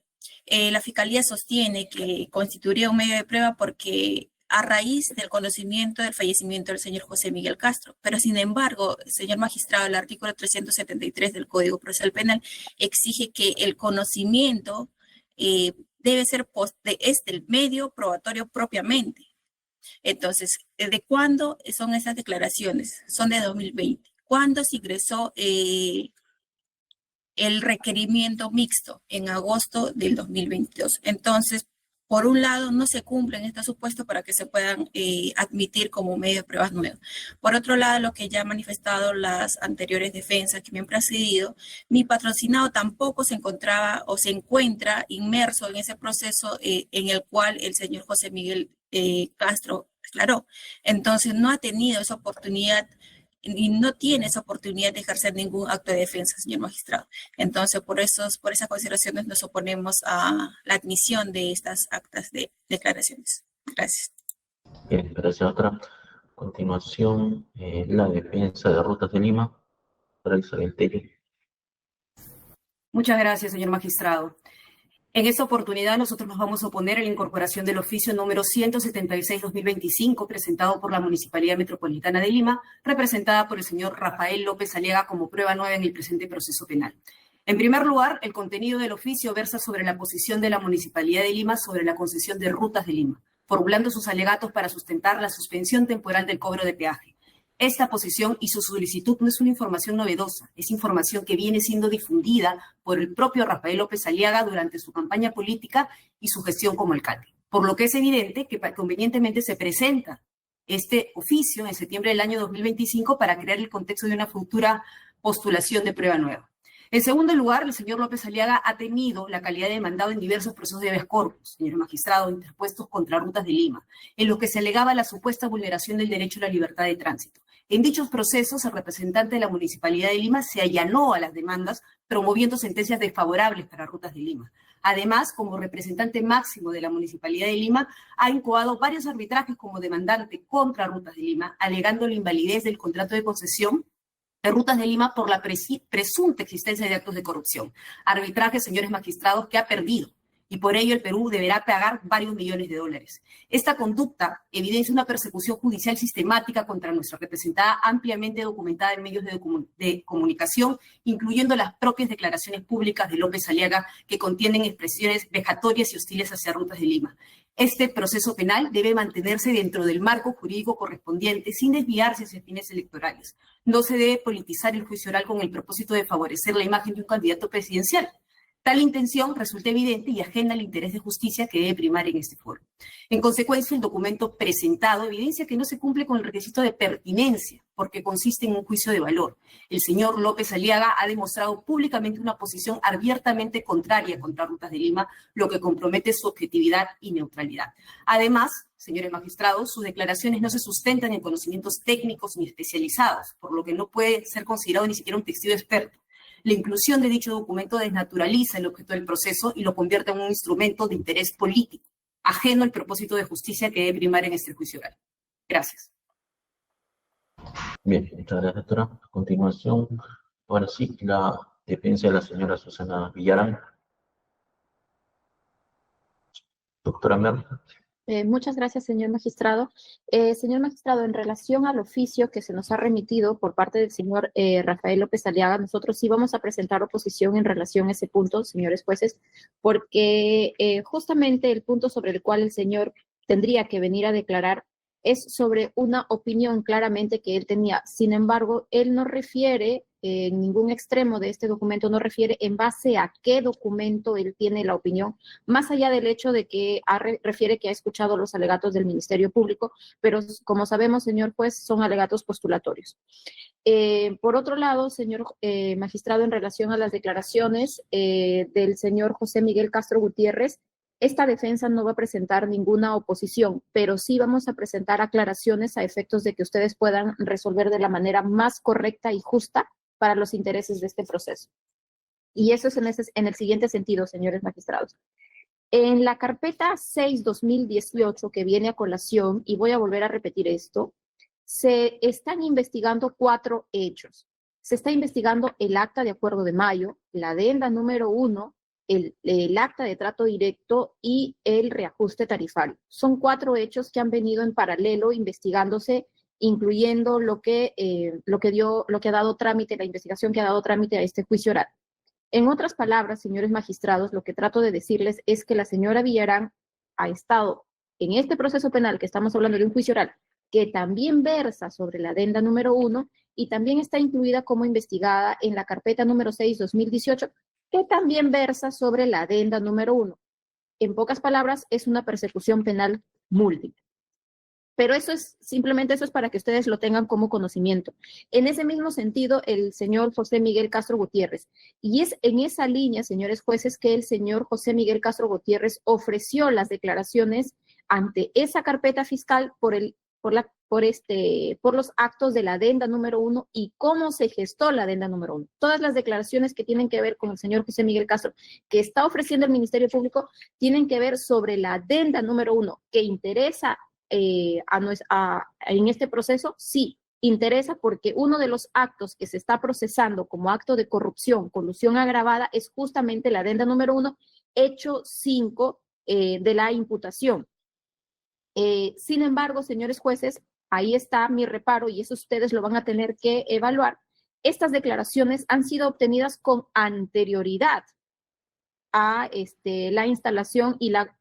La Fiscalía sostiene que constituiría un medio de prueba porque a raíz del conocimiento del fallecimiento del señor José Miguel Castro. Pero, sin embargo, señor magistrado, el artículo 373 del Código Procesal Penal exige que el conocimiento debe ser el medio probatorio propiamente. Entonces, ¿de cuándo son esas declaraciones? Son de 2020. ¿Cuándo se ingresó el requerimiento mixto? En agosto del 2022. Entonces, por un lado, no se cumplen estos supuestos para que se puedan admitir como medio de pruebas nuevos. Por otro lado, lo que ya han manifestado las anteriores defensas que me han precedido, mi patrocinado tampoco se encontraba o se encuentra inmerso en ese proceso en el cual el señor José Miguel Castro declaró. Entonces, no ha tenido esa oportunidad y no tiene esa oportunidad de ejercer ningún acto de defensa, señor magistrado. Entonces, por esas consideraciones nos oponemos a la admisión de estas actas de declaraciones. Gracias. Bien, gracias, doctora. A continuación, la defensa de Rutas de Lima, para Isabel Tello. Muchas gracias, señor magistrado. En esta oportunidad nosotros nos vamos a oponer a la incorporación del oficio número 176-2025 presentado por la Municipalidad Metropolitana de Lima, representada por el señor Rafael López Aliaga como prueba nueva en el presente proceso penal. En primer lugar, el contenido del oficio versa sobre la posición de la Municipalidad de Lima sobre la concesión de Rutas de Lima, formulando sus alegatos para sustentar la suspensión temporal del cobro de peaje. Esta posición y su solicitud no es una información novedosa, es información que viene siendo difundida por el propio Rafael López Aliaga durante su campaña política y su gestión como alcalde. Por lo que es evidente que convenientemente se presenta este oficio en septiembre del año 2025 para crear el contexto de una futura postulación de prueba nueva. En segundo lugar, el señor López Aliaga ha tenido la calidad de demandado en diversos procesos de habeas corpus, señor magistrado, interpuestos contra Rutas de Lima, en los que se alegaba la supuesta vulneración del derecho a la libertad de tránsito. En dichos procesos, el representante de la Municipalidad de Lima se allanó a las demandas, promoviendo sentencias desfavorables para Rutas de Lima. Además, como representante máximo de la Municipalidad de Lima, ha incoado varios arbitrajes como demandante contra Rutas de Lima, alegando la invalidez del contrato de concesión de Rutas de Lima por la presunta existencia de actos de corrupción. Arbitraje, señores magistrados, que ha perdido, y por ello el Perú deberá pagar varios millones de dólares. Esta conducta evidencia una persecución judicial sistemática contra nuestra representada, ampliamente documentada en medios de comunicación, incluyendo las propias declaraciones públicas de López Aliaga, que contienen expresiones vejatorias y hostiles hacia Rutas de Lima. Este proceso penal debe mantenerse dentro del marco jurídico correspondiente, sin desviarse hacia fines electorales. No se debe politizar el juicio oral con el propósito de favorecer la imagen de un candidato presidencial. Tal intención resulta evidente y ajena al interés de justicia que debe primar en este foro. En consecuencia, el documento presentado evidencia que no se cumple con el requisito de pertinencia, porque consiste en un juicio de valor. El señor López Aliaga ha demostrado públicamente una posición abiertamente contraria contra Rutas de Lima, lo que compromete su objetividad y neutralidad. Además, señores magistrados, sus declaraciones no se sustentan en conocimientos técnicos ni especializados, por lo que no puede ser considerado ni siquiera un testigo experto. La inclusión de dicho documento desnaturaliza el objeto del proceso y lo convierte en un instrumento de interés político, ajeno al propósito de justicia que debe primar en este juicio oral. Gracias. Bien, muchas gracias, doctora. A continuación, ahora sí, la defensa de la señora Susana Villarán. Doctora Merlo. Muchas gracias, señor magistrado. Señor magistrado, en relación al oficio que se nos ha remitido por parte del señor Rafael López Aliaga, nosotros sí vamos a presentar oposición en relación a ese punto, señores jueces, porque justamente el punto sobre el cual el señor tendría que venir a declarar es sobre una opinión claramente que él tenía. Sin embargo, él no refiere, en ningún extremo de este documento, no refiere en base a qué documento él tiene la opinión, más allá del hecho de que refiere que ha escuchado los alegatos del Ministerio Público, pero como sabemos, señor juez, son alegatos postulatorios. Por otro lado, señor magistrado, en relación a las declaraciones del señor José Miguel Castro Gutiérrez, esta defensa no va a presentar ninguna oposición, pero sí vamos a presentar aclaraciones a efectos de que ustedes puedan resolver de la manera más correcta y justa para los intereses de este proceso. Y eso es en el siguiente sentido, señores magistrados. En la carpeta 6-2018 que viene a colación, y voy a volver a repetir esto, se están investigando 4 hechos. Se está investigando el acta de acuerdo de mayo, la adenda número 1, el acta de trato directo y el reajuste tarifario. Son 4 hechos que han venido en paralelo investigándose, incluyendo lo que ha dado trámite, la investigación que ha dado trámite a este juicio oral. En otras palabras, señores magistrados, lo que trato de decirles es que la señora Villarán ha estado en este proceso penal, que estamos hablando de un juicio oral, que también versa sobre la adenda número 1 y también está incluida como investigada en la carpeta número 6-2018, que también versa sobre la adenda número 1. En pocas palabras, es una persecución penal múltiple. Pero simplemente eso es para que ustedes lo tengan como conocimiento. En ese mismo sentido, el señor José Miguel Castro Gutiérrez. Y es en esa línea, señores jueces, que el señor José Miguel Castro Gutiérrez ofreció las declaraciones ante esa carpeta fiscal por los actos de la adenda número 1 y cómo se gestó la adenda número 1. Todas las declaraciones que tienen que ver con el señor José Miguel Castro, que está ofreciendo el Ministerio Público, tienen que ver sobre la adenda número 1, que interesa en este proceso. Sí, interesa porque uno de los actos que se está procesando como acto de corrupción, colusión agravada, es justamente la adenda número 1, hecho 5 de la imputación. Sin embargo, señores jueces, ahí está mi reparo y eso ustedes lo van a tener que evaluar. Estas declaraciones han sido obtenidas con anterioridad a la instalación y la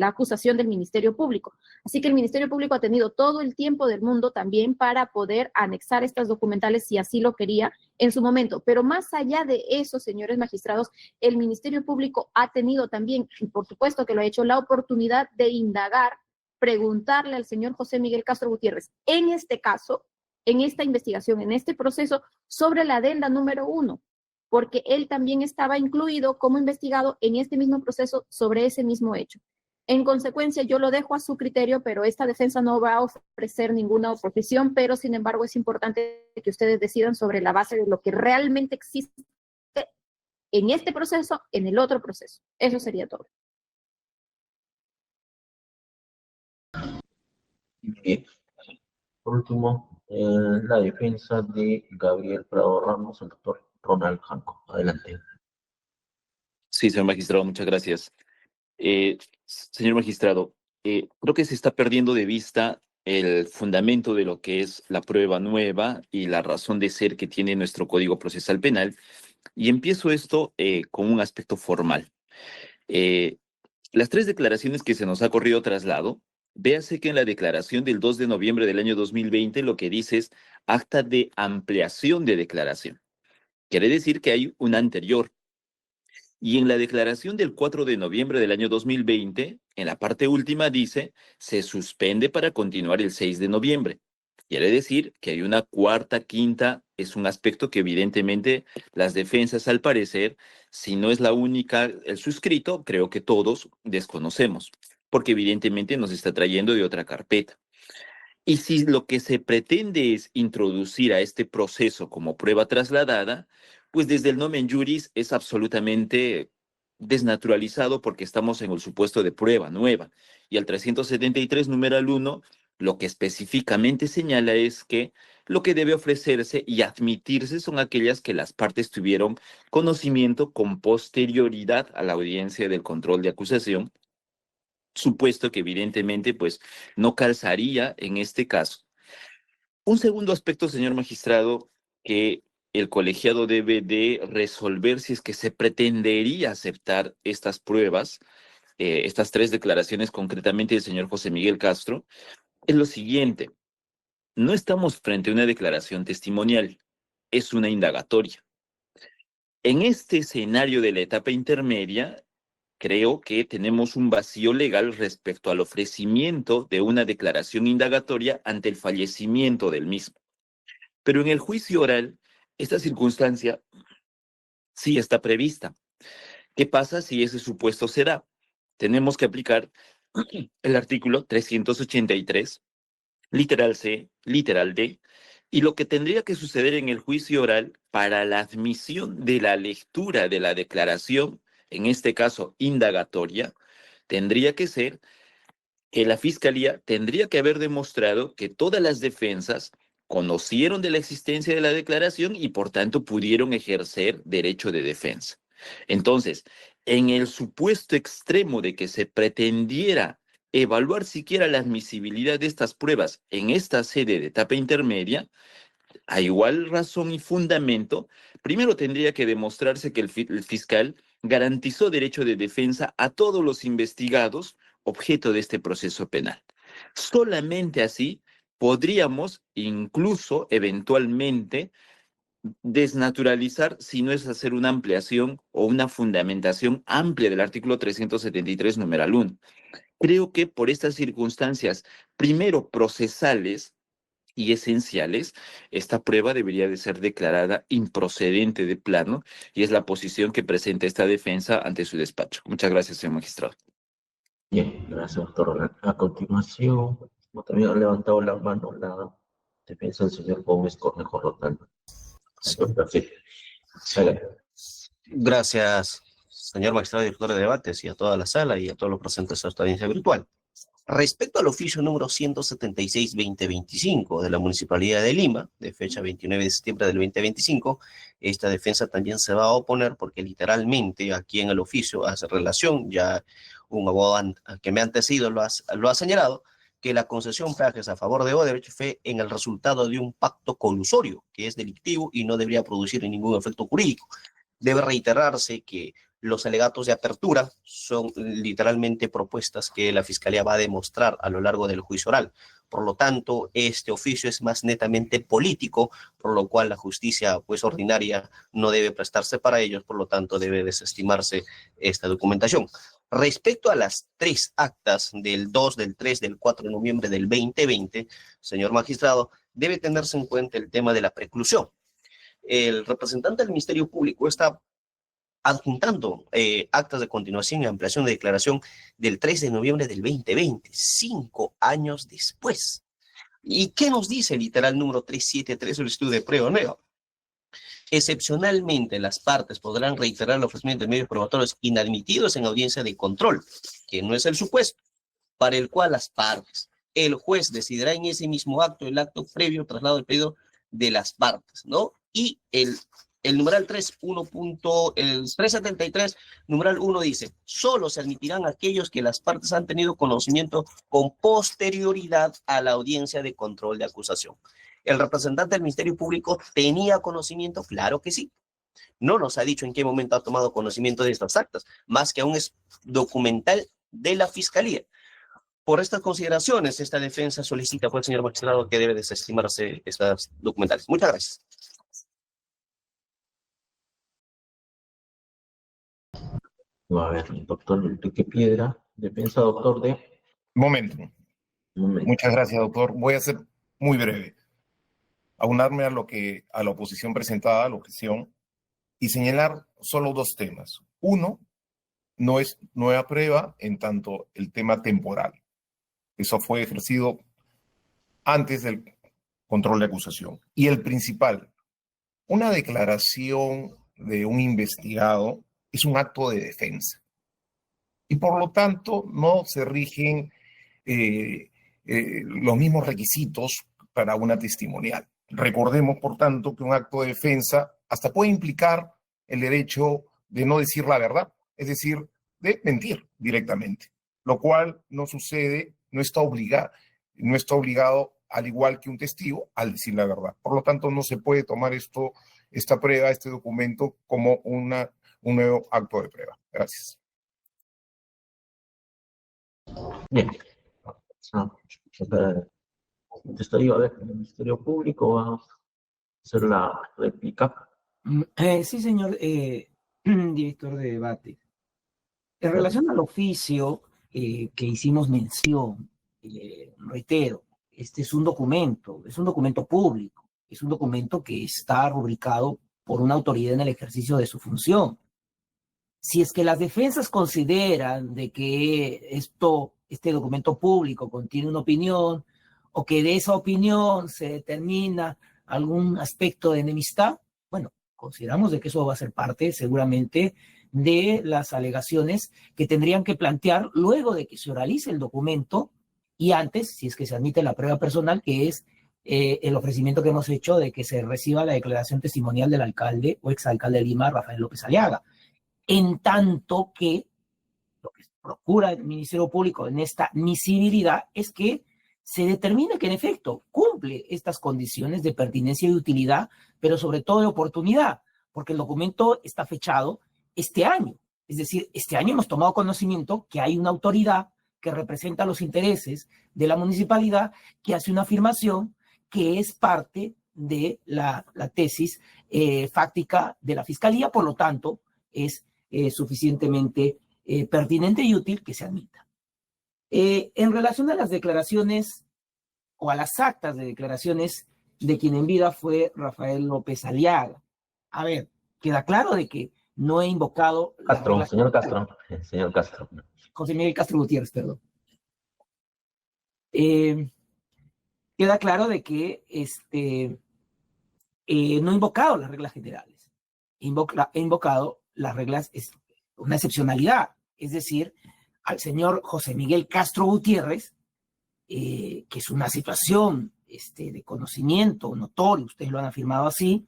acusación del Ministerio Público. Así que el Ministerio Público ha tenido todo el tiempo del mundo también para poder anexar estas documentales si así lo quería en su momento. Pero más allá de eso, señores magistrados, el Ministerio Público ha tenido también, y por supuesto que lo ha hecho, la oportunidad de indagar, preguntarle al señor José Miguel Castro Gutiérrez, en este caso, en esta investigación, en este proceso, sobre la adenda número 1, porque él también estaba incluido como investigado en este mismo proceso sobre ese mismo hecho. En consecuencia, yo lo dejo a su criterio, pero esta defensa no va a ofrecer ninguna oposición, pero sin embargo es importante que ustedes decidan sobre la base de lo que realmente existe en este proceso, en el otro proceso. Eso sería todo. Bien. Por último, la defensa de Gabriel Prado Ramos, el doctor Ronald Janco. Adelante. Sí, señor magistrado, muchas gracias. Señor magistrado, creo que se está perdiendo de vista el fundamento de lo que es la prueba nueva y la razón de ser que tiene nuestro Código Procesal Penal. Y empiezo esto con un aspecto formal. Las 3 declaraciones que se nos ha corrido traslado, véase que en la declaración del 2 de noviembre del año 2020 lo que dice es acta de ampliación de declaración. Quiere decir que hay una anterior. Y en la declaración del 4 de noviembre del año 2020, en la parte última dice, se suspende para continuar el 6 de noviembre. Quiere decir que hay una cuarta, quinta, es un aspecto que evidentemente las defensas, al parecer, si no es la única, el suscrito, creo que todos desconocemos, porque evidentemente nos está trayendo de otra carpeta. Y si lo que se pretende es introducir a este proceso como prueba trasladada, pues desde el nomen juris es absolutamente desnaturalizado porque estamos en el supuesto de prueba nueva. Y el 373, numeral 1, lo que específicamente señala es que lo que debe ofrecerse y admitirse son aquellas que las partes tuvieron conocimiento con posterioridad a la audiencia del control de acusación, supuesto que evidentemente pues no calzaría en este caso. Un segundo aspecto, señor magistrado, que el colegiado debe de resolver si es que se pretendería aceptar estas pruebas, estas tres declaraciones concretamente del señor José Miguel Castro, es lo siguiente. No estamos frente a una declaración testimonial, es una indagatoria. En este escenario de la etapa intermedia, creo que tenemos un vacío legal respecto al ofrecimiento de una declaración indagatoria ante el fallecimiento del mismo. Pero en el juicio oral, esta circunstancia sí está prevista. ¿Qué pasa si ese supuesto se da? Tenemos que aplicar el artículo 383, literal C, literal D, y lo que tendría que suceder en el juicio oral para la admisión de la lectura de la declaración, en este caso indagatoria, tendría que ser que la Fiscalía tendría que haber demostrado que todas las defensas conocieron de la existencia de la declaración y por tanto pudieron ejercer derecho de defensa. Entonces, en el supuesto extremo de que se pretendiera evaluar siquiera la admisibilidad de estas pruebas en esta sede de etapa intermedia, a igual razón y fundamento, primero tendría que demostrarse que el fiscal garantizó derecho de defensa a todos los investigados objeto de este proceso penal. Solamente así podríamos incluso eventualmente desnaturalizar, si no es hacer una ampliación o una fundamentación amplia del artículo 373, numeral 1. Creo que por estas circunstancias, primero procesales y esenciales, esta prueba debería de ser declarada improcedente de plano y es la posición que presenta esta defensa ante su despacho. Muchas gracias, señor magistrado. Bien, gracias, doctor Roland. A continuación, como también ha levantado la mano la defensa del señor Gómez Cornejo Rotaldo. Gracias, señor magistrado director de debates y a toda la sala y a todos los presentes a esta audiencia virtual. Respecto al oficio número 176-2025 de la Municipalidad de Lima, de fecha 29 de septiembre del 2025, esta defensa también se va a oponer porque literalmente aquí en el oficio hace relación, ya un abogado que me ha antecedido lo ha señalado, que la concesión peajes a favor de Odebrecht fue en el resultado de un pacto colusorio, que es delictivo y no debería producir ningún efecto jurídico. Debe reiterarse que los alegatos de apertura son literalmente propuestas que la Fiscalía va a demostrar a lo largo del juicio oral. Por lo tanto, este oficio es más netamente político, por lo cual la justicia pues ordinaria no debe prestarse para ellos, por lo tanto debe desestimarse esta documentación. Respecto a las tres actas del 2, del 3, del 4 de noviembre del 2020, señor magistrado, debe tenerse en cuenta el tema de la preclusión. El representante del Ministerio Público está adjuntando actas de continuación y ampliación de declaración del 3 de noviembre del 2020, 5 años después. ¿Y qué nos dice el literal número 373 solicitud de prueba nueva? Excepcionalmente, las partes podrán reiterar el ofrecimiento de medios probatorios inadmitidos en audiencia de control, que no es el supuesto, para el cual las partes, el juez decidirá en ese mismo acto, el acto previo traslado del pedido de las partes, ¿no? Y el numeral 3, el 373, numeral 1 dice, solo se admitirán aquellos que las partes han tenido conocimiento con posterioridad a la audiencia de control de acusación. ¿El representante del Ministerio Público tenía conocimiento? Claro que sí. No nos ha dicho en qué momento ha tomado conocimiento de estas actas, más que aún es documental de la Fiscalía. Por estas consideraciones, esta defensa solicita pues, señor magistrado, que debe desestimarse estas documentales. Muchas gracias. A ver, el doctor Enrique Piedra, defensa, doctor de... Momento. Momento. Muchas gracias, doctor. Voy a ser muy breve. Aunarme a lo que a la oposición presentada, a la objeción, y señalar solo dos temas. Uno, no es nueva prueba en tanto el tema temporal. Eso fue ejercido antes del control de acusación. Y el principal, una declaración de un investigado es un acto de defensa. Y por lo tanto no se rigen los mismos requisitos para una testimonial. Recordemos, por tanto, que un acto de defensa hasta puede implicar el derecho de no decir la verdad, es decir, de mentir directamente, lo cual no sucede, no está obligado, al igual que un testigo, al decir la verdad. Por lo tanto, no se puede tomar esta prueba, este documento, como un nuevo acto de prueba. Gracias. Bien. Contestaría, a ver, el Ministerio Público va a hacer la réplica. Sí, señor director de debate. En relación al oficio que hicimos mención, reitero, este es un documento público, es un documento que está rubricado por una autoridad en el ejercicio de su función. Si es que las defensas consideran de que este documento público contiene una opinión o que de esa opinión se determina algún aspecto de enemistad, bueno, consideramos de que eso va a ser parte seguramente de las alegaciones que tendrían que plantear luego de que se oralice el documento y antes, si es que se admite la prueba personal, que es el ofrecimiento que hemos hecho de que se reciba la declaración testimonial del alcalde o exalcalde de Lima, Rafael López Aliaga. En tanto que lo que procura el Ministerio Público en esta misibilidad es que se determine que en efecto cumple estas condiciones de pertinencia y utilidad, pero sobre todo de oportunidad, porque el documento está fechado este año. Es decir, este año hemos tomado conocimiento que hay una autoridad que representa los intereses de la municipalidad que hace una afirmación que es parte de la tesis fáctica de la Fiscalía, por lo tanto, es suficientemente pertinente y útil que se admita. En relación a las declaraciones o a las actas de declaraciones de quien en vida fue Rafael López Aliaga, a ver, queda claro de que no he invocado... Señor Castro. José Miguel Castro Gutiérrez, perdón. Queda claro de que no he invocado las reglas generales. He invocado las reglas, una excepcionalidad, es decir, al señor José Miguel Castro Gutiérrez, que es una situación de conocimiento notorio, ustedes lo han afirmado así,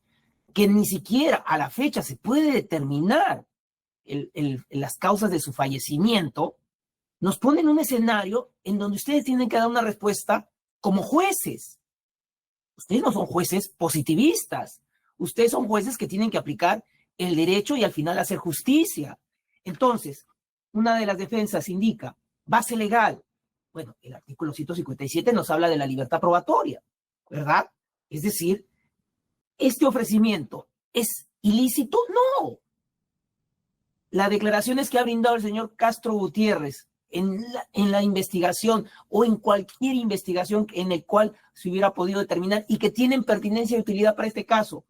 que ni siquiera a la fecha se puede determinar las causas de su fallecimiento, nos pone en un escenario en donde ustedes tienen que dar una respuesta como jueces. Ustedes no son jueces positivistas, ustedes son jueces que tienen que aplicar el derecho y al final hacer justicia. Entonces, una de las defensas indica base legal. Bueno, el artículo 157 nos habla de la libertad probatoria, ¿verdad? Es decir, ¿este ofrecimiento es ilícito? No. Las declaraciones que ha brindado el señor Castro Gutiérrez en la investigación o en cualquier investigación en el cual se hubiera podido determinar y que tienen pertinencia y utilidad para este caso,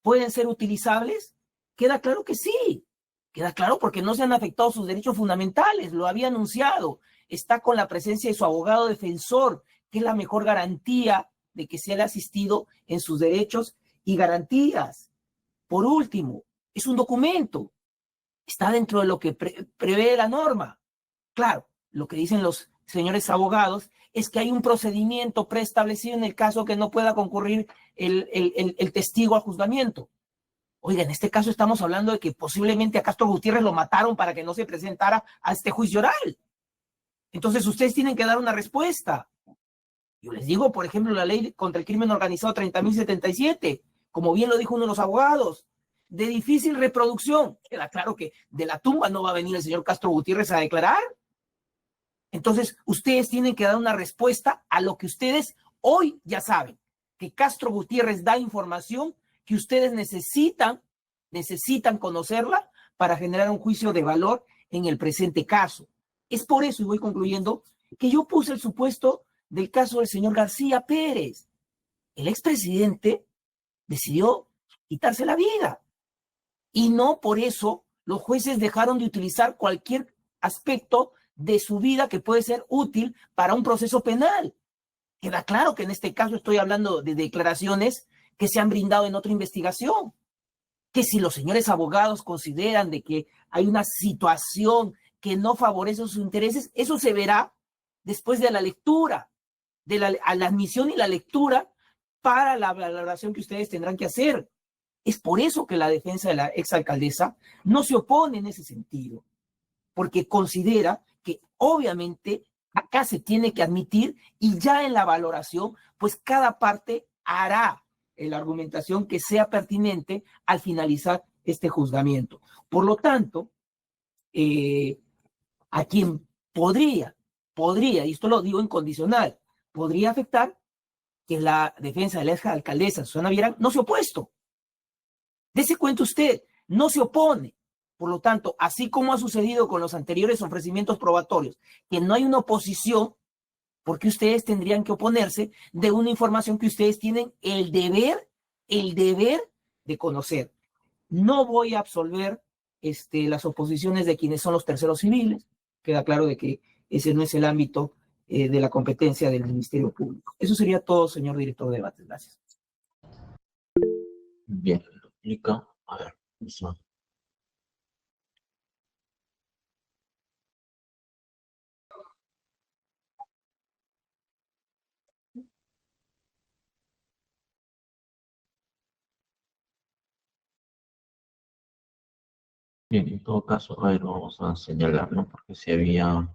¿pueden ser utilizables? Queda claro que sí. Queda claro porque no se han afectado sus derechos fundamentales, lo había anunciado. Está con la presencia de su abogado defensor, que es la mejor garantía de que sea asistido en sus derechos y garantías. Por último, es un documento. Está dentro de lo que prevé la norma. Claro, lo que dicen los señores abogados es que hay un procedimiento preestablecido en el caso que no pueda concurrir el testigo al juzgamiento. Oiga, en este caso estamos hablando de que posiblemente a Castro Gutiérrez lo mataron para que no se presentara a este juicio oral. Entonces ustedes tienen que dar una respuesta. Yo les digo, por ejemplo, la ley contra el crimen organizado 30.077, como bien lo dijo uno de los abogados, de difícil reproducción. Queda claro que de la tumba no va a venir el señor Castro Gutiérrez a declarar. Entonces, ustedes tienen que dar una respuesta a lo que ustedes hoy ya saben, que Castro Gutiérrez da información que ustedes necesitan conocerla para generar un juicio de valor en el presente caso. Es por eso, y voy concluyendo, que yo puse el supuesto del caso del señor García Pérez. El expresidente decidió quitarse la vida. Y no por eso los jueces dejaron de utilizar cualquier aspecto de su vida que puede ser útil para un proceso penal. Queda claro que en este caso estoy hablando de declaraciones que se han brindado en otra investigación. Que si los señores abogados consideran de que hay una situación que no favorece sus intereses, eso se verá después de la lectura, a la admisión y la lectura para la valoración que ustedes tendrán que hacer. Es por eso que la defensa de la exalcaldesa no se opone en ese sentido, porque considera que obviamente acá se tiene que admitir y ya en la valoración, pues cada parte hará la argumentación que sea pertinente al finalizar este juzgamiento. Por lo tanto, a quien podría, y esto lo digo en condicional, podría afectar que la defensa de la exalcaldesa Susana Villarán no se ha opuesto. Dese cuenta usted, no se opone. Por lo tanto, así como ha sucedido con los anteriores ofrecimientos probatorios, que no hay una oposición, porque ustedes tendrían que oponerse de una información que ustedes tienen el deber de conocer. No voy a absolver las oposiciones de quienes son los terceros civiles. Queda claro de que ese no es el ámbito de la competencia del Ministerio Público. Eso sería todo, señor director de debates. Gracias. Bien, lo explica. A ver, eso. Bien, en todo caso, a ver, vamos a señalar, ¿no? Porque se había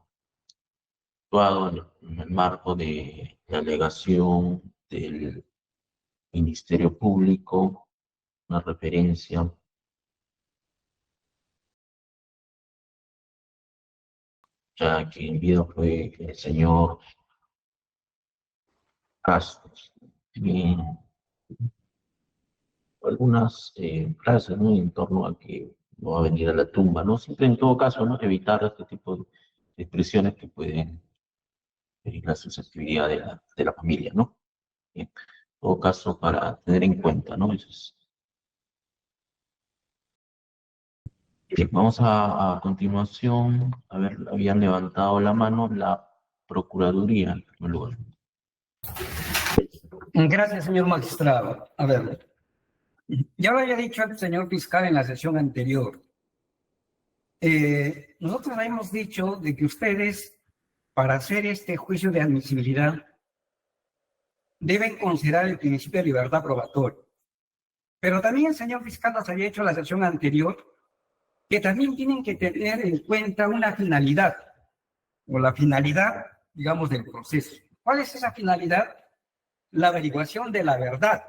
actuado en el marco de la alegación del Ministerio Público, una referencia ya que el video fue el señor Castro. Bien, algunas frases, ¿no? En torno a que no va a venir a la tumba, ¿no? Siempre en todo caso, ¿no? Evitar este tipo de expresiones que pueden herir la susceptibilidad de la familia, ¿no? Bien, en todo caso, para tener en cuenta, ¿no? Eso es. Bien, vamos a continuación, a ver, habían levantado la mano la Procuraduría, en primer lugar. Gracias, señor magistrado. A ver, ya lo había dicho el señor fiscal en la sesión anterior. Nosotros hemos dicho de que ustedes, para hacer este juicio de admisibilidad, deben considerar el principio de libertad probatoria. Pero también el señor fiscal nos había hecho en la sesión anterior que también tienen que tener en cuenta una finalidad, o la finalidad, digamos, del proceso. ¿Cuál es esa finalidad? La averiguación de la verdad.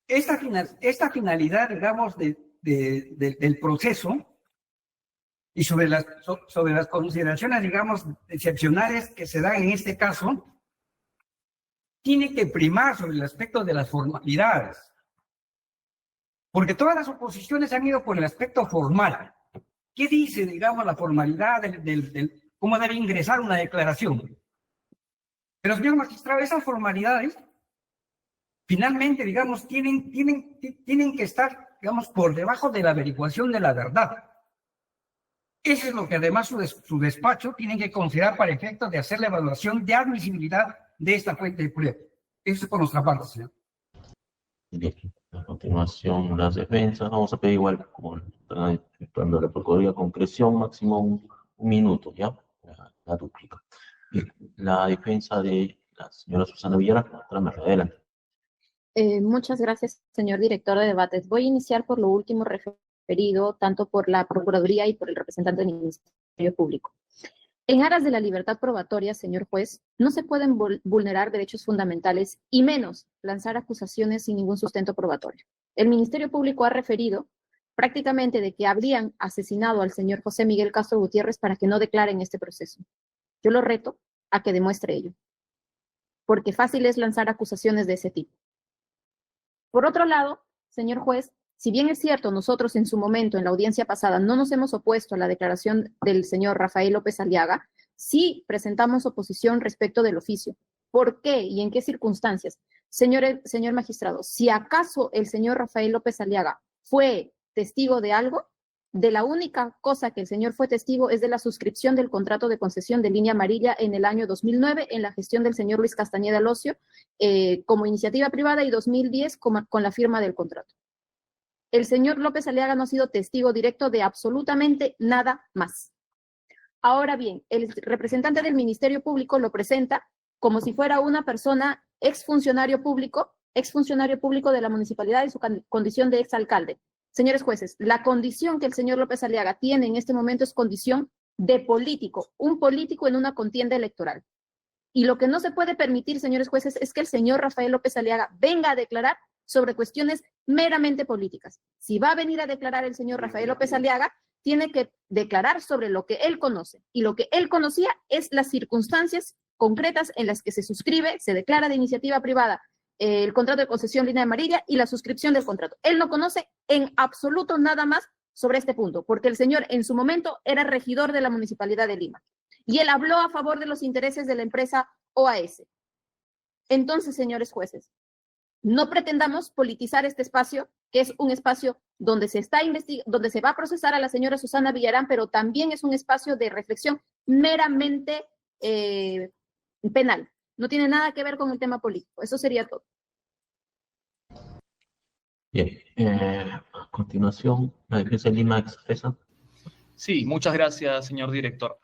Esta finalidad, digamos, del proceso y sobre las consideraciones, digamos, excepcionales que se dan en este caso, tiene que primar sobre el aspecto de las formalidades. Porque todas las oposiciones han ido por el aspecto formal. ¿Qué dice, digamos, la formalidad cómo debe ingresar una declaración? Pero, señor magistrado, esas formalidades, finalmente, digamos, tienen que estar, digamos, por debajo de la averiguación de la verdad. Eso es lo que además su despacho tiene que considerar para efectos de hacer la evaluación de admisibilidad de esta fuente de prueba. Eso es por nuestra parte, señor. Bien, a continuación las defensas, vamos a pedir igual como cuando la Procuraduría concreción, máximo un minuto, ¿ya? La duplica. Bien, la defensa de la señora Susana Villarán, adelante. Muchas gracias, señor director de debates. Voy a iniciar por lo último referido, tanto por la Procuraduría y por el representante del Ministerio Público. En aras de la libertad probatoria, señor juez, no se pueden vulnerar derechos fundamentales y menos lanzar acusaciones sin ningún sustento probatorio. El Ministerio Público ha referido prácticamente de que habrían asesinado al señor José Miguel Castro Gutiérrez para que no declare en este proceso. Yo lo reto a que demuestre ello, porque fácil es lanzar acusaciones de ese tipo. Por otro lado, señor juez, Si bien es cierto, nosotros en su momento, en la audiencia pasada, no nos hemos opuesto a la declaración del señor Rafael López Aliaga, sí presentamos oposición respecto del oficio. ¿Por qué y en qué circunstancias? Señor magistrado, si acaso el señor Rafael López Aliaga fue testigo de algo, de la única cosa que el señor fue testigo es de la suscripción del contrato de concesión de Línea Amarilla en el año 2009 en la gestión del señor Luis Castañeda Locio como iniciativa privada y 2010 con la firma del contrato. El señor López Aliaga no ha sido testigo directo de absolutamente nada más. Ahora bien, el representante del Ministerio Público lo presenta como si fuera una persona exfuncionario público de la municipalidad y su condición de exalcalde. Señores jueces, la condición que el señor López Aliaga tiene en este momento es condición de político, un político en una contienda electoral. Y lo que no se puede permitir, señores jueces, es que el señor Rafael López Aliaga venga a declarar sobre cuestiones meramente políticas. Si va a venir a declarar el señor Rafael López Aliaga, tiene que declarar sobre lo que él conoce. Y lo que él conocía es las circunstancias concretas en las que se suscribe, se declara de iniciativa privada el contrato de concesión Línea Amarilla y la suscripción del contrato. Él no conoce en absoluto nada más sobre este punto, porque el señor en su momento era regidor de la Municipalidad de Lima y él habló a favor de los intereses de la empresa OAS. Entonces, señores jueces, no pretendamos politizar este espacio, que es un espacio donde se va a procesar a la señora Susana Villarán, pero también es un espacio de reflexión meramente penal. No tiene nada que ver con el tema político. Eso sería todo. Bien, a continuación, la defensa de Lima expresa. Sí, muchas gracias, señor director.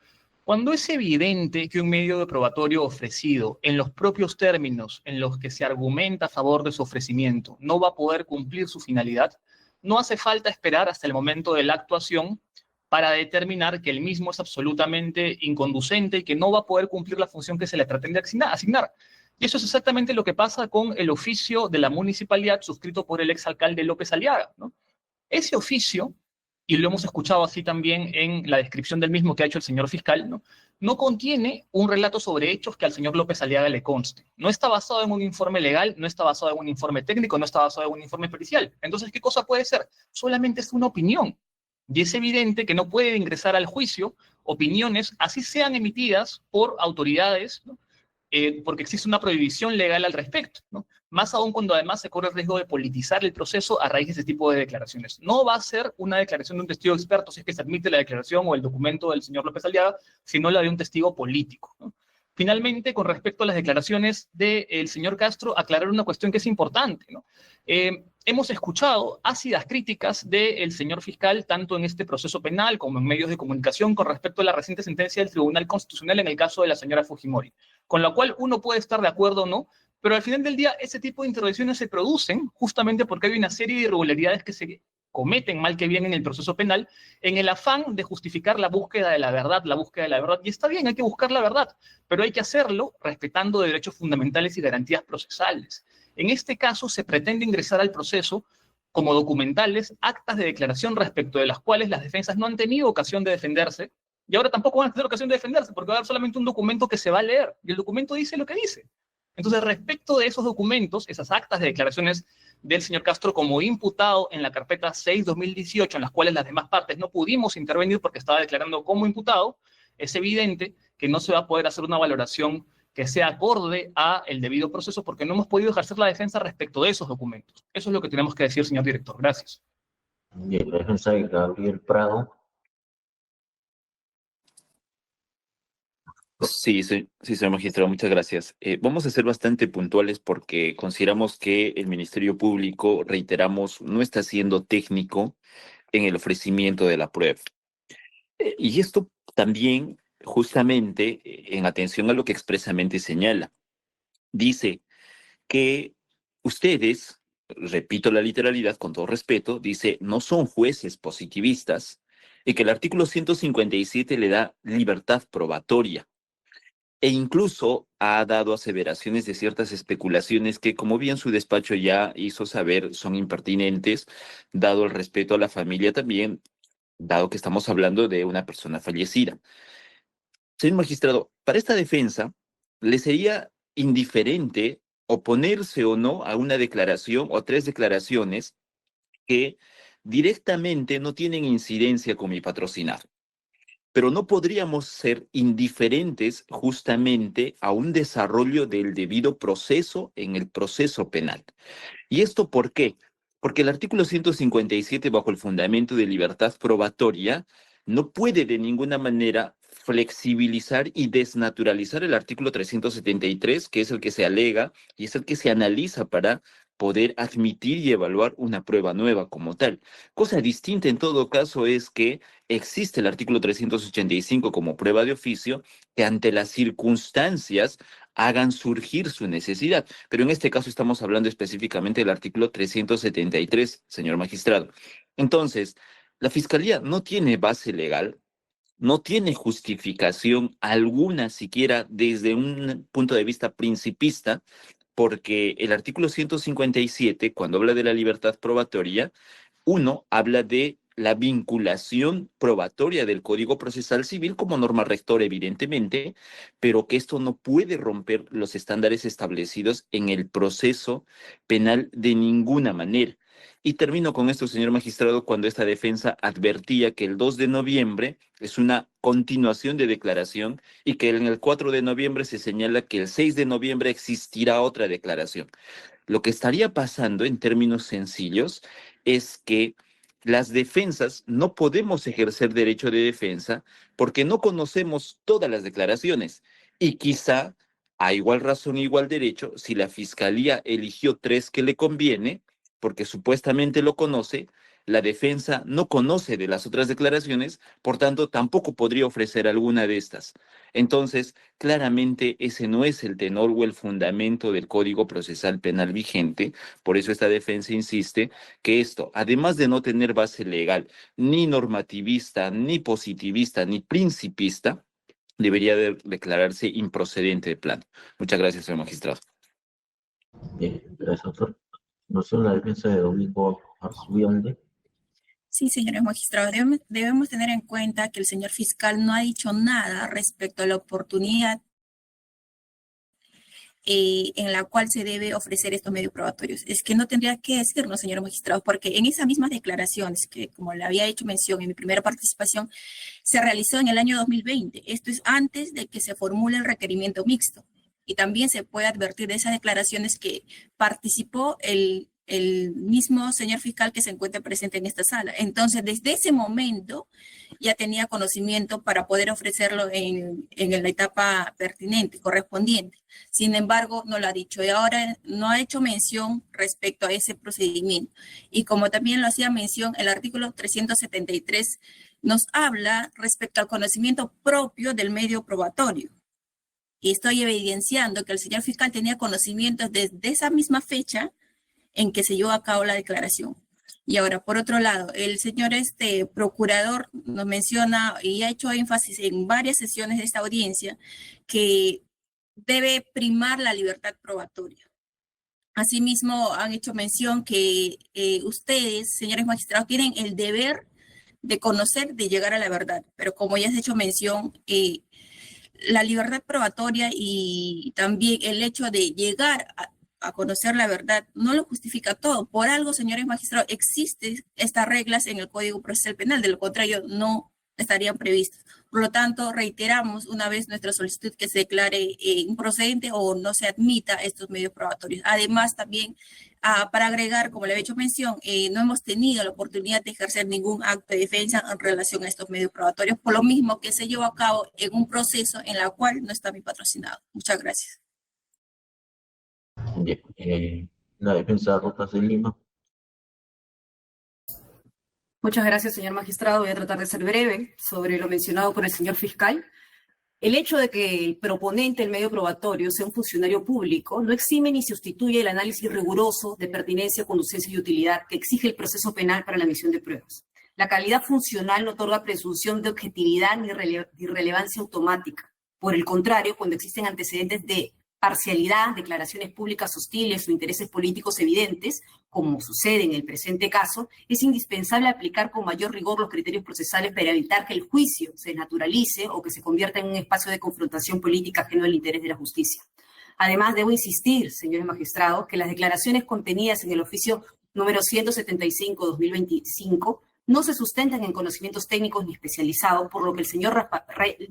Cuando es evidente que un medio de probatorio ofrecido en los propios términos en los que se argumenta a favor de su ofrecimiento no va a poder cumplir su finalidad, no hace falta esperar hasta el momento de la actuación para determinar que el mismo es absolutamente inconducente y que no va a poder cumplir la función que se le pretende asignar. Y eso es exactamente lo que pasa con el oficio de la municipalidad suscrito por el exalcalde López Aliaga, ¿no? Ese oficio, y lo hemos escuchado así también en la descripción del mismo que ha hecho el señor fiscal, no contiene un relato sobre hechos que al señor López Aliaga le conste. No está basado en un informe legal, no está basado en un informe técnico, no está basado en un informe pericial. Entonces, ¿qué cosa puede ser? Solamente es una opinión. Y es evidente que no puede ingresar al juicio opiniones, así sean emitidas por autoridades, ¿no? Porque existe una prohibición legal al respecto, ¿no? Más aún cuando además se corre el riesgo de politizar el proceso a raíz de este tipo de declaraciones. No va a ser una declaración de un testigo experto si es que se admite la declaración o el documento del señor López Aliaga, sino la de un testigo político, ¿no? Finalmente, con respecto a las declaraciones del señor Castro, aclarar una cuestión que es importante, ¿no? Hemos escuchado ácidas críticas del señor fiscal, tanto en este proceso penal como en medios de comunicación, con respecto a la reciente sentencia del Tribunal Constitucional en el caso de la señora Fujimori, con la cual uno puede estar de acuerdo o no, pero al final del día ese tipo de intervenciones se producen justamente porque hay una serie de irregularidades que se cometen mal que bien en el proceso penal, en el afán de justificar la búsqueda de la verdad, y está bien, hay que buscar la verdad, pero hay que hacerlo respetando derechos fundamentales y garantías procesales. En este caso se pretende ingresar al proceso como documentales actas de declaración respecto de las cuales las defensas no han tenido ocasión de defenderse, y ahora tampoco van a tener ocasión de defenderse, porque va a haber solamente un documento que se va a leer, y el documento dice lo que dice. Entonces, respecto de esos documentos, esas actas de declaraciones del señor Castro como imputado en la carpeta 6-2018, en las cuales las demás partes no pudimos intervenir porque estaba declarando como imputado, es evidente que no se va a poder hacer una valoración que sea acorde a el debido proceso porque no hemos podido ejercer la defensa respecto de esos documentos. Eso es lo que tenemos que decir, señor director. Gracias. Bien, la defensa de Gabriel Prado. Sí, señor magistrado, muchas gracias. Vamos a ser bastante puntuales porque consideramos que el Ministerio Público, reiteramos, no está siendo técnico en el ofrecimiento de la prueba. Y esto también, justamente, en atención a lo que expresamente señala. Dice que ustedes, repito la literalidad con todo respeto, dice, no son jueces positivistas y que el artículo 157 le da libertad probatoria. E incluso ha dado aseveraciones de ciertas especulaciones que, como bien su despacho ya hizo saber, son impertinentes, dado el respeto a la familia también, dado que estamos hablando de una persona fallecida. Señor magistrado, para esta defensa, ¿le sería indiferente oponerse o no a una declaración o tres declaraciones que directamente no tienen incidencia con mi patrocinado. Pero no podríamos ser indiferentes justamente a un desarrollo del debido proceso en el proceso penal. ¿Y esto por qué? Porque el artículo 157, bajo el fundamento de libertad probatoria, no puede de ninguna manera flexibilizar y desnaturalizar el artículo 373, que es el que se alega y es el que se analiza para poder admitir y evaluar una prueba nueva como tal. Cosa distinta en todo caso es que existe el artículo 385 como prueba de oficio que ante las circunstancias hagan surgir su necesidad. Pero en este caso estamos hablando específicamente del artículo 373, señor magistrado. Entonces, la Fiscalía no tiene base legal, no tiene justificación alguna siquiera desde un punto de vista principista, porque el artículo 157, cuando habla de la libertad probatoria, uno habla de la vinculación probatoria del Código Procesal Civil como norma rectora, evidentemente, pero que esto no puede romper los estándares establecidos en el proceso penal de ninguna manera. Y termino con esto, señor magistrado, cuando esta defensa advertía que el 2 de noviembre es una continuación de declaración y que en el 4 de noviembre se señala que el 6 de noviembre existirá otra declaración. Lo que estaría pasando en términos sencillos es que las defensas no podemos ejercer derecho de defensa porque no conocemos todas las declaraciones y quizá a igual razón, igual derecho, si la fiscalía eligió 3 que le conviene, porque supuestamente lo conoce, la defensa no conoce de las otras declaraciones, por tanto tampoco podría ofrecer alguna de estas. Entonces, claramente ese no es el tenor o el fundamento del Código Procesal Penal vigente, por eso esta defensa insiste que esto, además de no tener base legal, ni normativista, ni positivista, ni principista, debería declararse improcedente de plano. Muchas gracias, señor magistrado. Bien, gracias, doctor. Moción la defensa de Domingo Arzubialde. Sí, señores magistrados, debemos tener en cuenta que el señor fiscal no ha dicho nada respecto a la oportunidad en la cual se debe ofrecer estos medios probatorios. Es que no tendría que decirnos, señores magistrados, porque en esas mismas declaraciones, que como le había hecho mención en mi primera participación, se realizó en el año 2020. Esto es antes de que se formule el requerimiento mixto. Y también se puede advertir de esas declaraciones que participó el mismo señor fiscal que se encuentra presente en esta sala. Entonces, desde ese momento ya tenía conocimiento para poder ofrecerlo en la etapa pertinente, correspondiente. Sin embargo, no lo ha dicho y ahora no ha hecho mención respecto a ese procedimiento. Y como también lo hacía mención, el artículo 373 nos habla respecto al conocimiento propio del medio probatorio. Y estoy evidenciando que el señor fiscal tenía conocimientos desde esa misma fecha en que se llevó a cabo la declaración. Y ahora, por otro lado, el señor procurador nos menciona y ha hecho énfasis en varias sesiones de esta audiencia que debe primar la libertad probatoria. Asimismo, han hecho mención que ustedes, señores magistrados, tienen el deber de conocer, de llegar a la verdad. Pero como ya has hecho mención, la libertad probatoria y también el hecho de llegar a conocer la verdad no lo justifica todo. Por algo, señores magistrados, existen estas reglas en el Código Procesal Penal, de lo contrario no estarían previstas. Por lo tanto, reiteramos una vez nuestra solicitud que se declare improcedente o no se admita estos medios probatorios. Además, también para agregar, como le he hecho mención, no hemos tenido la oportunidad de ejercer ningún acto de defensa en relación a estos medios probatorios, por lo mismo que se llevó a cabo en un proceso en el cual no está mi patrocinado. Muchas gracias. Bien, la defensa de Rojas de Lima. Muchas gracias, señor magistrado. Voy a tratar de ser breve sobre lo mencionado por el señor fiscal. El hecho de que el proponente del medio probatorio sea un funcionario público no exime ni sustituye el análisis riguroso de pertinencia, conducencia y utilidad que exige el proceso penal para la emisión de pruebas. La calidad funcional no otorga presunción de objetividad ni relevancia automática. Por el contrario, cuando existen antecedentes de parcialidad, declaraciones públicas hostiles o intereses políticos evidentes, como sucede en el presente caso, es indispensable aplicar con mayor rigor los criterios procesales para evitar que el juicio se naturalice o que se convierta en un espacio de confrontación política ajeno al interés de la justicia. Además, debo insistir, señores magistrados, que las declaraciones contenidas en el oficio número 175/2025, no se sustentan en conocimientos técnicos ni especializados, por lo que el señor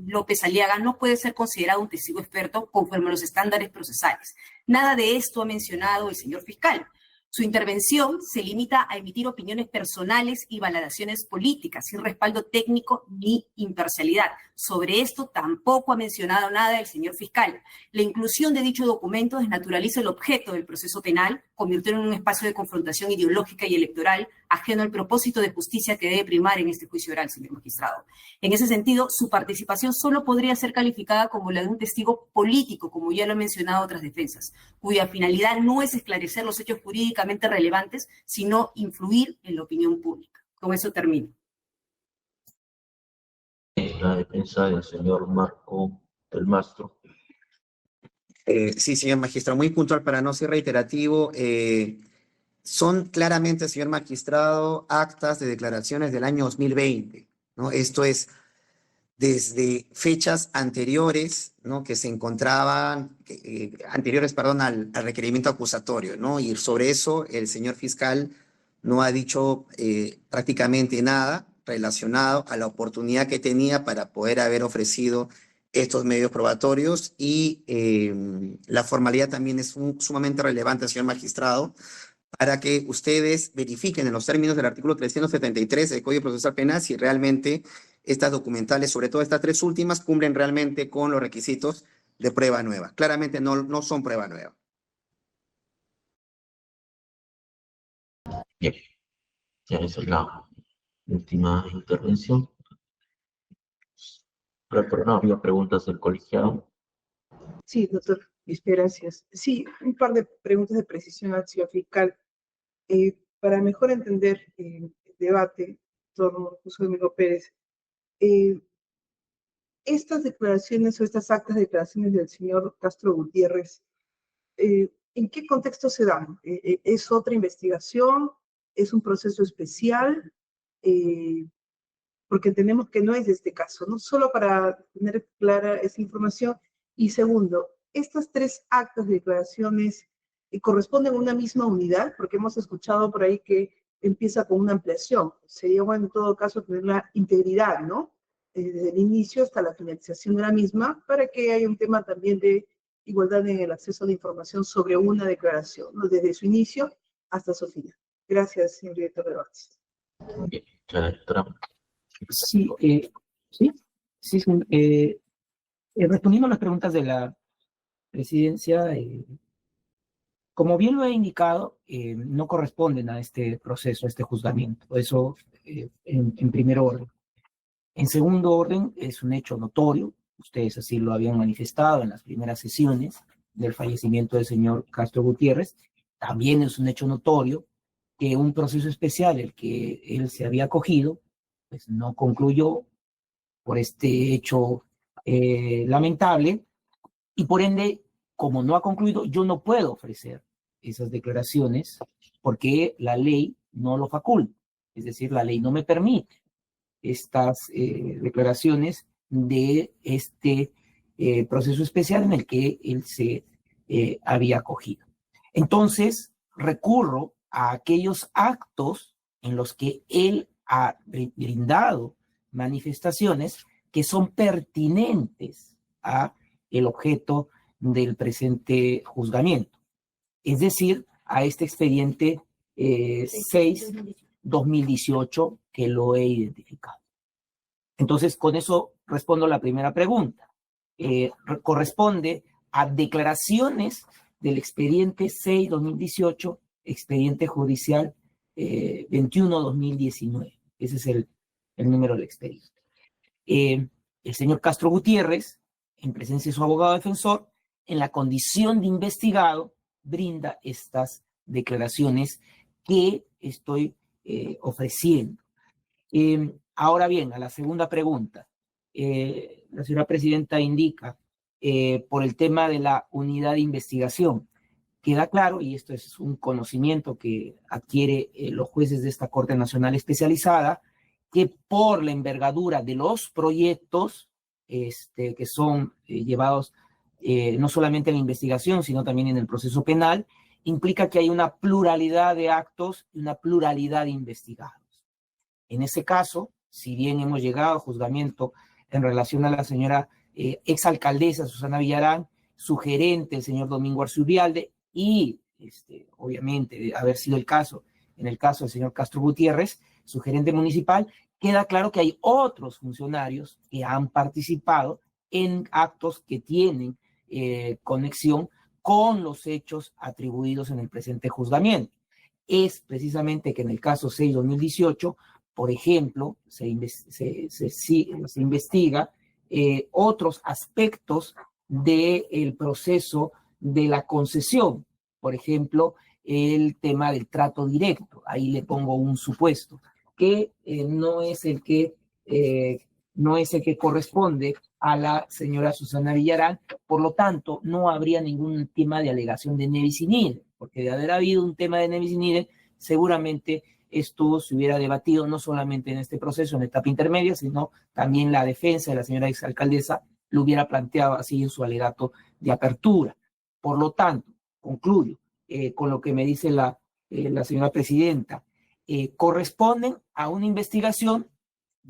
López Aliaga no puede ser considerado un testigo experto conforme a los estándares procesales. Nada de esto ha mencionado el señor fiscal. Su intervención se limita a emitir opiniones personales y valoraciones políticas, sin respaldo técnico ni imparcialidad. Sobre esto tampoco ha mencionado nada el señor fiscal. La inclusión de dicho documento desnaturaliza el objeto del proceso penal, convirtiéndolo en un espacio de confrontación ideológica y electoral, ajeno al propósito de justicia que debe primar en este juicio oral, señor magistrado. En ese sentido, su participación solo podría ser calificada como la de un testigo político, como ya lo han mencionado otras defensas, cuya finalidad no es esclarecer los hechos jurídicamente relevantes, sino influir en la opinión pública. Con eso termino. La defensa del señor Marco del Mastro. Sí, señor magistrado, muy puntual para no ser reiterativo. Son claramente, señor magistrado, actas de declaraciones del año 2020, ¿no? Esto es desde fechas anteriores, ¿no? Que se encontraban, anteriores, perdón, al requerimiento acusatorio, ¿no? Y sobre eso el señor fiscal no ha dicho prácticamente nada relacionado a la oportunidad que tenía para poder haber ofrecido estos medios probatorios y la formalidad también es sumamente relevante, señor magistrado, para que ustedes verifiquen en los términos del artículo 373 del Código Procesal Penal si realmente estas documentales, sobre todo estas tres últimas, cumplen realmente con los requisitos de prueba nueva. Claramente no son prueba nueva. Bien, ya esa es la última intervención. Pero no había preguntas del colegiado. Sí, doctor, gracias. Sí, un par de preguntas de precisión al señor fiscal. Para mejor entender el debate, doctor José Domingo Pérez, estas declaraciones o estas actas de declaraciones del señor Castro Gutiérrez, ¿en qué contexto se dan? ¿Es otra investigación? ¿Es un proceso especial? Porque entendemos que no es de este caso, ¿no? Solo para tener clara esa información. Y segundo, estas tres actas de declaraciones corresponden a una misma unidad, porque hemos escuchado por ahí que empieza con una ampliación. Sería bueno en todo caso tener la integridad, ¿no? Desde el inicio hasta la finalización de la misma, para que haya un tema también de igualdad en el acceso a la información sobre una declaración, ¿no? Desde su inicio hasta su final. Gracias, señor director de Bates. Bien, ya entramos. Sí, respondiendo a las preguntas de la presidencia, como bien lo he indicado, no corresponden a este proceso, a este juzgamiento. Eso en primer orden. En segundo orden, es un hecho notorio, ustedes así lo habían manifestado en las primeras sesiones del fallecimiento del señor Castro Gutiérrez. También es un hecho notorio que un proceso especial, el que él se había acogido, pues no concluyó por este hecho lamentable, y por ende, como no ha concluido, yo no puedo ofrecer esas declaraciones porque la ley no lo faculta, es decir, la ley no me permite estas declaraciones de este proceso especial en el que él se había acogido. Entonces, recurro a aquellos actos en los que él ha brindado manifestaciones que son pertinentes a el objeto del presente juzgamiento, es decir, a este expediente 6/2018 que lo he identificado. Entonces, con eso respondo a la primera pregunta. Corresponde a declaraciones del expediente 6/2018, expediente judicial 21/2019. Ese es el número del expediente. El señor Castro Gutiérrez, en presencia de su abogado defensor, en la condición de investigado, brinda estas declaraciones que estoy ofreciendo. Ahora bien, a la segunda pregunta, la señora presidenta indica por el tema de la unidad de investigación. Queda claro, y esto es un conocimiento que adquiere los jueces de esta Corte Nacional Especializada, que por la envergadura de los proyectos que son llevados no solamente en la investigación, sino también en el proceso penal, implica que hay una pluralidad de actos y una pluralidad de investigados. En ese caso, si bien hemos llegado a juzgamiento en relación a la señora exalcaldesa Susana Villarán, su gerente, el señor Domingo Arciubialde, y obviamente, de haber sido el caso, en el caso del señor Castro Gutiérrez, su gerente municipal, queda claro que hay otros funcionarios que han participado en actos que tienen conexión con los hechos atribuidos en el presente juzgamiento. Es precisamente que en el caso 6-2018, por ejemplo, se investiga otros aspectos del proceso de la concesión. Por ejemplo, el tema del trato directo. Ahí le pongo un supuesto, que no es el que corresponde a la señora Susana Villarán. Por lo tanto, no habría ningún tema de alegación de Nevis in idem, porque de haber habido un tema de Nevis in idem, seguramente esto se hubiera debatido no solamente en este proceso, en la etapa intermedia, sino también la defensa de la señora exalcaldesa lo hubiera planteado así en su alegato de apertura. Por lo tanto, concluyo con lo que me dice la señora presidenta, corresponden a una investigación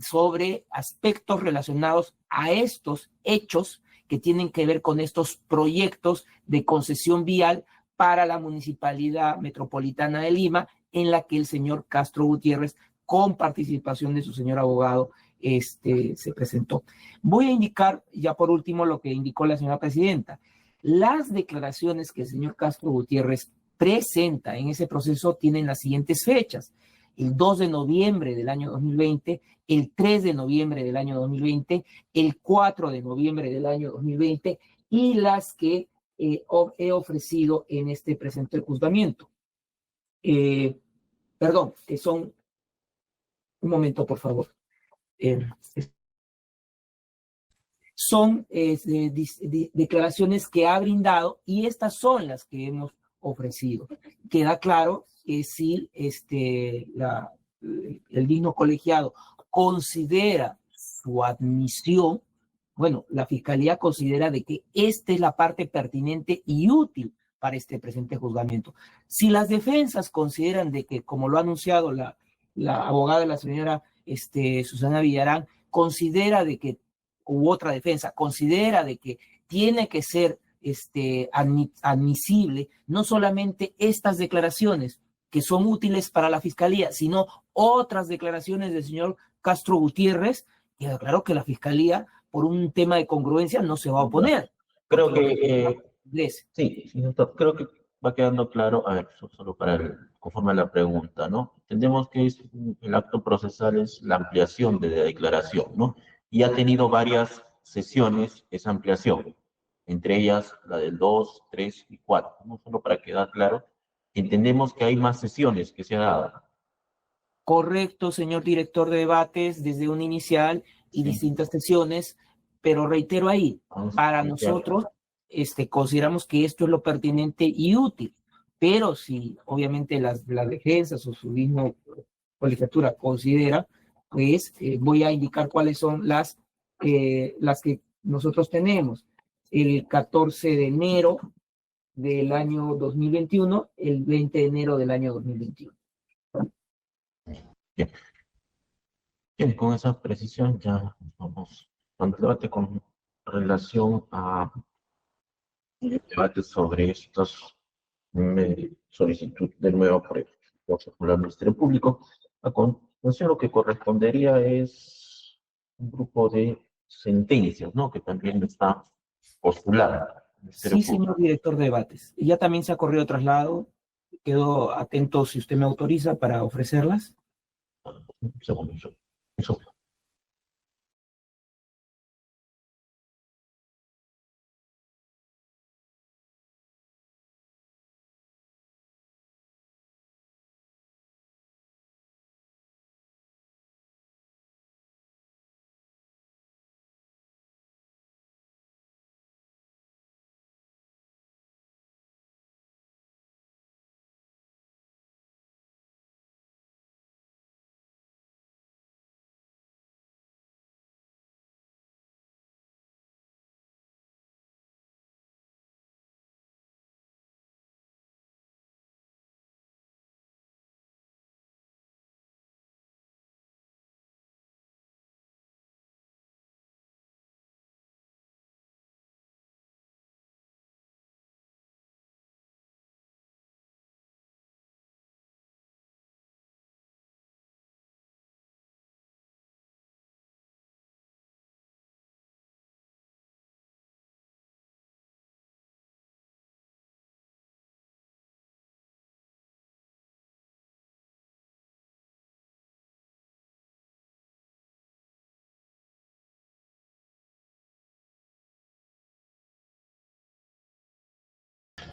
sobre aspectos relacionados a estos hechos que tienen que ver con estos proyectos de concesión vial para la Municipalidad Metropolitana de Lima, en la que el señor Castro Gutiérrez, con participación de su señor abogado, se presentó. Voy a indicar ya por último lo que indicó la señora presidenta. Las declaraciones que el señor Castro Gutiérrez presenta en ese proceso tienen las siguientes fechas: el 2 de noviembre del año 2020, el 3 de noviembre del año 2020, el 4 de noviembre del año 2020 y las que he ofrecido en este presente juzgamiento. Perdón, que son, un momento por favor, son declaraciones que ha brindado y estas son las que hemos ofrecido. Queda claro que si el digno colegiado considera su admisión, bueno, la Fiscalía considera de que esta es la parte pertinente y útil para este presente juzgamiento. Si las defensas consideran de que, como lo ha anunciado la abogada de la señora Susana Villarán, considera de que, u otra defensa, considera de que tiene que ser admisible no solamente estas declaraciones que son útiles para la Fiscalía, sino otras declaraciones del señor Castro Gutiérrez, queda claro que la Fiscalía, por un tema de congruencia, no se va a oponer. Creo que, sí, doctor, creo que va quedando claro, a ver, solo conforme a la pregunta, ¿no? Entendemos que el acto procesal es la ampliación de la declaración, ¿no? Y ha tenido varias sesiones esa ampliación, entre ellas la del 2, 3 y 4, ¿no? Solo para quedar claro, entendemos que hay más sesiones que se han dado. Correcto, señor director de debates, desde un inicial y distintas sesiones, pero reitero ahí, para nosotros consideramos que esto es lo pertinente y útil, pero si obviamente las defensas o su misma colegiatura considera, pues voy a indicar cuáles son las que nosotros tenemos. El 14 de enero del año 2021, el 20 de enero del año 2021. Bien. Bien, con esa precisión ya vamos al debate con relación a el debate sobre estas solicitudes de nuevo por el Ministerio Público. A continuación, lo que correspondería es un grupo de sentencias, ¿no? Que también está postulada. Sí, señor director de debates. Ya también se ha corrido traslado. Quedo atento si usted me autoriza para ofrecerlas. Un segundo, un segundo.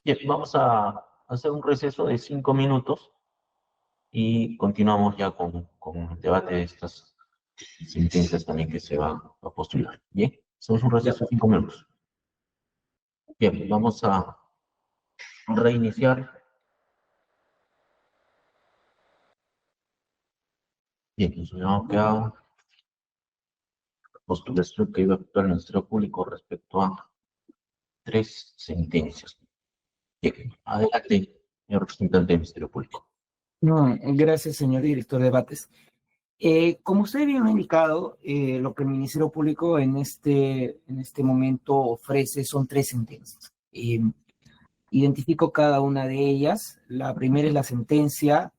Bien, vamos a hacer un receso de 5 minutos y continuamos ya con el debate de estas sentencias también que se va a postular. Bien, hacemos un receso de 5 minutos. Bien, vamos a reiniciar. Bien, nos habíamos quedado la postulación que iba a actuar el Ministerio Público respecto a 3 sentencias. Bien, adelante, señor representante del Ministerio Público. No, gracias, señor director de debates. Como usted bien ha indicado, lo que el Ministerio Público en este momento ofrece son 3 sentencias. Identifico cada una de ellas. La primera es la sentencia,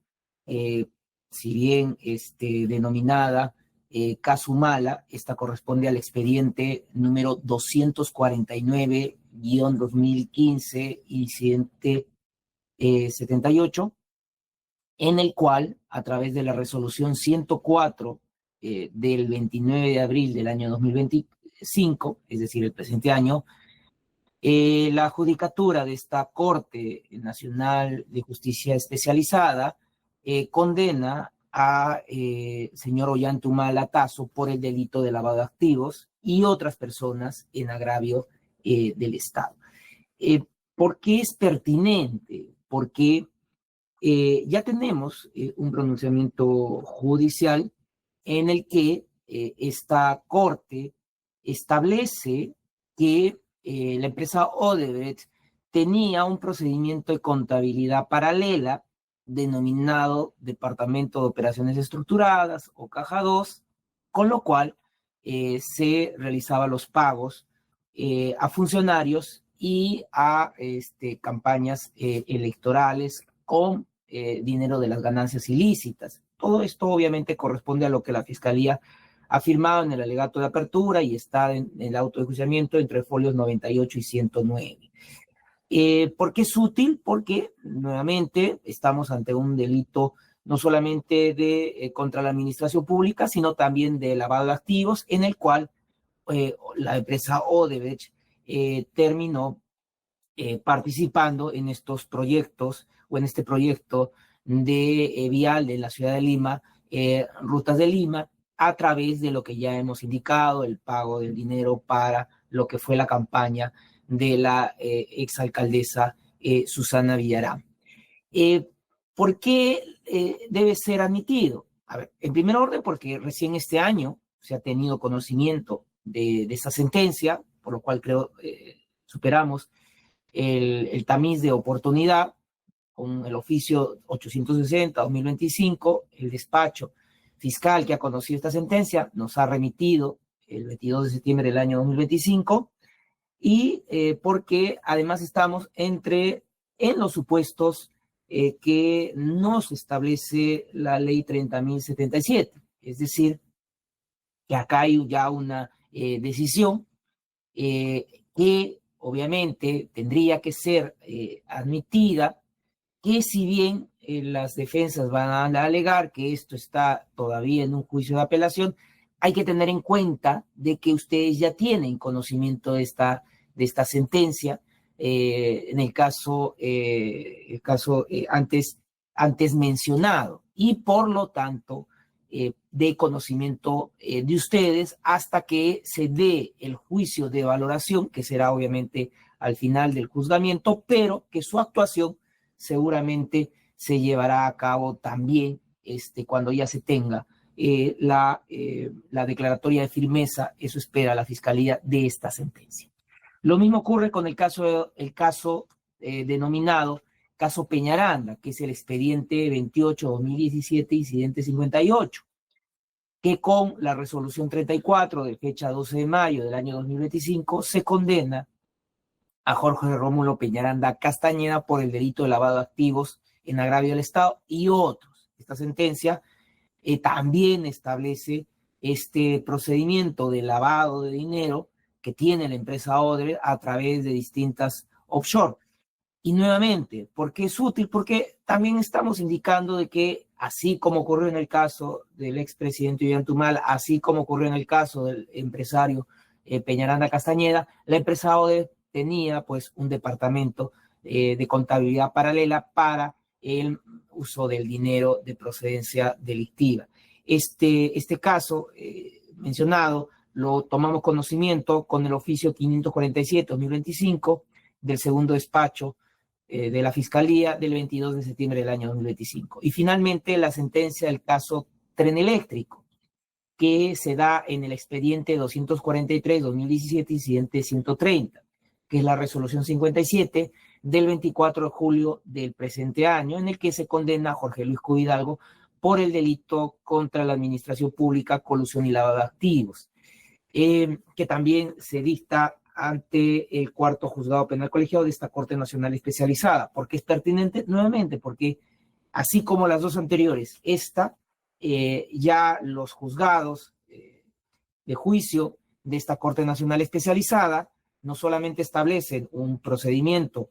si bien denominada caso Humala, esta corresponde al expediente número 249-2015, incidente 78, en el cual, a través de la resolución 104 del 29 de abril del año 2025, es decir, el presente año, la judicatura de esta Corte Nacional de Justicia Especializada condena a señor Ollanta Tazo por el delito de lavado de activos y otras personas en agravio del Estado. ¿Por qué es pertinente? Porque ya tenemos un pronunciamiento judicial en el que esta Corte establece que la empresa Odebrecht tenía un procedimiento de contabilidad paralela denominado Departamento de Operaciones Estructuradas o Caja 2, con lo cual se realizaban los pagos a funcionarios y a campañas electorales con dinero de las ganancias ilícitas. Todo esto obviamente corresponde a lo que la Fiscalía ha firmado en el alegato de apertura y está en el auto de enjuiciamiento entre folios 98 y 109. ¿Por qué es útil? Porque nuevamente estamos ante un delito no solamente de contra la administración pública, sino también de lavado de activos, en el cual la empresa Odebrecht terminó participando en estos proyectos o en este proyecto de vial de la ciudad de Lima, Rutas de Lima, a través de lo que ya hemos indicado, el pago del dinero para lo que fue la campaña de la exalcaldesa Susana Villarán. ¿Por qué debe ser admitido? A ver, en primer orden, porque recién este año se ha tenido conocimiento de esta sentencia, por lo cual creo superamos el tamiz de oportunidad con el oficio 860-2025, el despacho fiscal que ha conocido esta sentencia nos ha remitido el 22 de septiembre del año 2025 y porque además estamos en los supuestos que nos establece la ley 30.077, es decir, que acá hay ya una decisión que obviamente tendría que ser admitida, que si bien las defensas van a alegar que esto está todavía en un juicio de apelación, hay que tener en cuenta de que ustedes ya tienen conocimiento de esta sentencia, en el caso antes mencionado, y por lo tanto de conocimiento de ustedes hasta que se dé el juicio de valoración, que será obviamente al final del juzgamiento, pero que su actuación seguramente se llevará a cabo también cuando ya se tenga la declaratoria de firmeza, eso espera la Fiscalía de esta sentencia. Lo mismo ocurre con el caso denominado caso Peñaranda, que es el expediente 28-2017, incidente 58, que con la resolución 34 de fecha 12 de mayo del año 2025 se condena a Jorge Rómulo Peñaranda Castañeda por el delito de lavado de activos en agravio del Estado y otros. Esta sentencia también establece este procedimiento de lavado de dinero que tiene la empresa Odebrecht a través de distintas offshore. Y nuevamente, ¿por qué es útil? Porque también estamos indicando de que, así como ocurrió en el caso del expresidente Ollanta Humala, así como ocurrió en el caso del empresario Peñaranda Castañeda, la empresa Odebrecht tenía pues un departamento de contabilidad paralela para el uso del dinero de procedencia delictiva. Este caso mencionado lo tomamos conocimiento con el oficio 547-2025 del segundo despacho de la Fiscalía del 22 de septiembre del año 2025. Y finalmente la sentencia del caso Tren Eléctrico, que se da en el expediente 243-2017 incidente 130, que es la resolución 57 del 24 de julio del presente año, en el que se condena a Jorge Luis Cubo por el delito contra la administración pública, colusión y lavado de activos, que también se dicta ante el cuarto juzgado penal colegiado de esta Corte Nacional Especializada. ¿Por qué es pertinente? Nuevamente, porque así como las dos anteriores, esta ya los juzgados de juicio de esta Corte Nacional Especializada no solamente establecen un procedimiento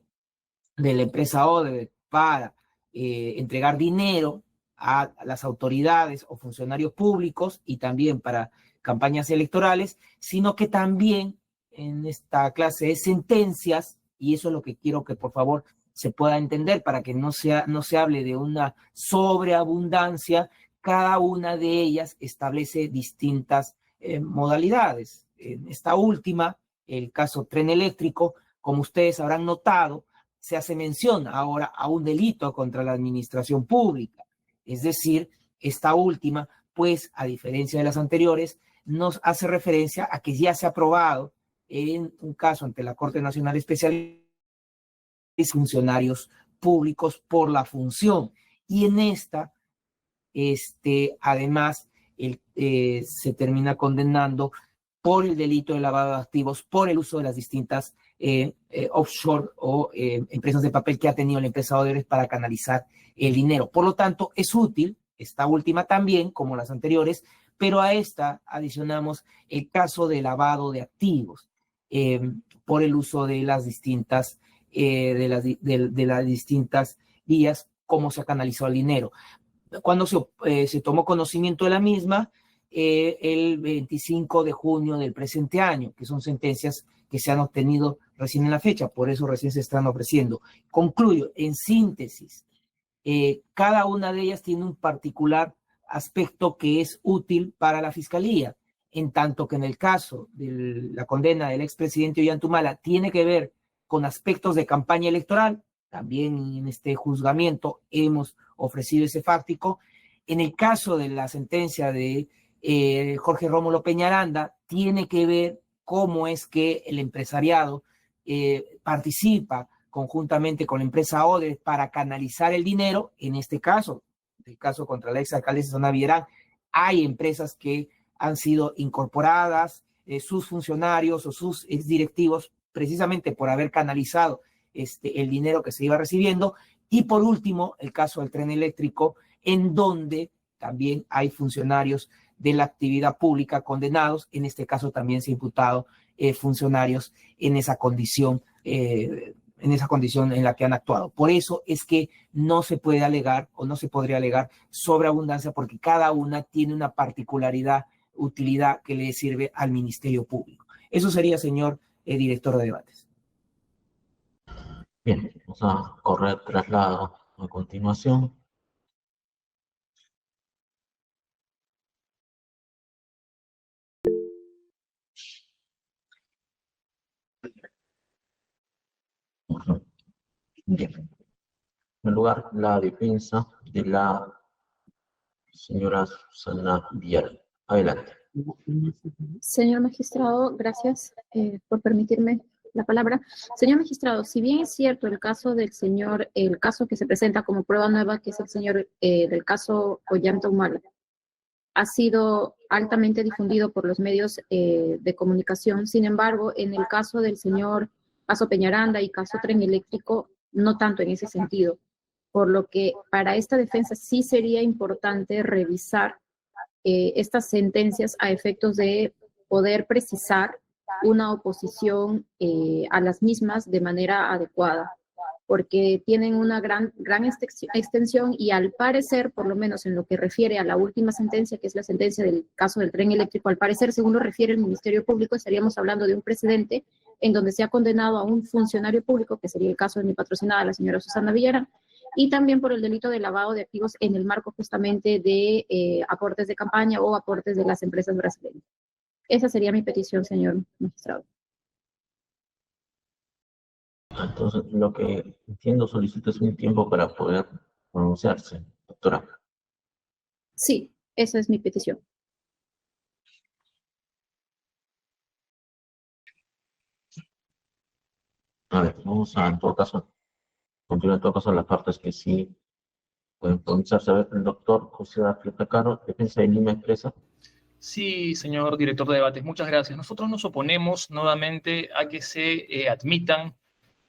de la empresa Odebrecht para entregar dinero a las autoridades o funcionarios públicos y también para campañas electorales, sino que también en esta clase de sentencias, y eso es lo que quiero que por favor se pueda entender para que no se hable de una sobreabundancia, cada una de ellas establece distintas modalidades. En esta última, el caso Tren Eléctrico, como ustedes habrán notado, se hace mención ahora a un delito contra la administración pública. Es decir, esta última, pues, a diferencia de las anteriores, nos hace referencia a que ya se ha aprobado en un caso ante la Corte Nacional Especial funcionarios públicos por la función. Y en esta, además, se termina condenando por el delito de lavado de activos, por el uso de las distintas offshore o empresas de papel que ha tenido la empresa Odebrecht para canalizar el dinero. Por lo tanto, es útil, esta última también, como las anteriores, pero a esta adicionamos el caso de lavado de activos por el uso de las distintas de las distintas vías, cómo se ha canalizado el dinero. Cuando se tomó conocimiento de la misma, el 25 de junio del presente año, que son sentencias que se han obtenido recién en la fecha, por eso recién se están ofreciendo. Concluyo, en síntesis, cada una de ellas tiene un particular aspecto que es útil para la Fiscalía, en tanto que en el caso de la condena del expresidente Ollantumala tiene que ver con aspectos de campaña electoral. También en este juzgamiento hemos ofrecido ese fáctico. En el caso de la sentencia de Jorge Rómulo Peñaranda, tiene que ver cómo es que el empresariado participa conjuntamente con la empresa Odebrecht para canalizar el dinero. En este caso, el caso contra la exalcaldesa Susana Villarán, hay empresas que han sido incorporadas, sus funcionarios o sus exdirectivos, precisamente por haber canalizado el dinero que se iba recibiendo. Y por último, el caso del Tren Eléctrico, en donde también hay funcionarios de la actividad pública condenados. En este caso también se ha imputado funcionarios en esa condición en la que han actuado. Por eso es que no se puede alegar o no se podría alegar sobreabundancia, porque cada una tiene una particularidad, utilidad que le sirve al Ministerio Público. Eso sería, señor director de debates. Bien, vamos a correr traslado a continuación. Bien. En primer lugar, la defensa de la señora Susana Villarán. Adelante. Señor magistrado, gracias por permitirme la palabra. Señor magistrado, si bien es cierto el caso del señor, el caso que se presenta como prueba nueva, que es el señor del caso Ollantumala, ha sido altamente difundido por los medios de comunicación. Sin embargo, en el caso del señor caso Peñaranda y caso Tren Eléctrico, no tanto en ese sentido. Por lo que para esta defensa sí sería importante revisar estas sentencias a efectos de poder precisar una oposición a las mismas de manera adecuada, porque tienen una gran extensión y al parecer, por lo menos en lo que refiere a la última sentencia, que es la sentencia del caso del Tren Eléctrico, al parecer, según lo refiere el Ministerio Público, estaríamos hablando de un precedente en donde se ha condenado a un funcionario público, que sería el caso de mi patrocinada, la señora Susana Villarán, y también por el delito de lavado de activos en el marco justamente de aportes de campaña o aportes de las empresas brasileñas. Esa sería mi petición, señor magistrado. Entonces, lo que entiendo, solicita es un tiempo para poder pronunciarse, doctora. Sí, esa es mi petición. A ver, vamos a, en todo caso, continuar en todo caso las partes que sí pueden pronunciarse. A ver, el doctor José Afrieta Caro, Defensa de Lima Expresa. Sí, señor director de debates, muchas gracias. Nosotros nos oponemos nuevamente a que se admitan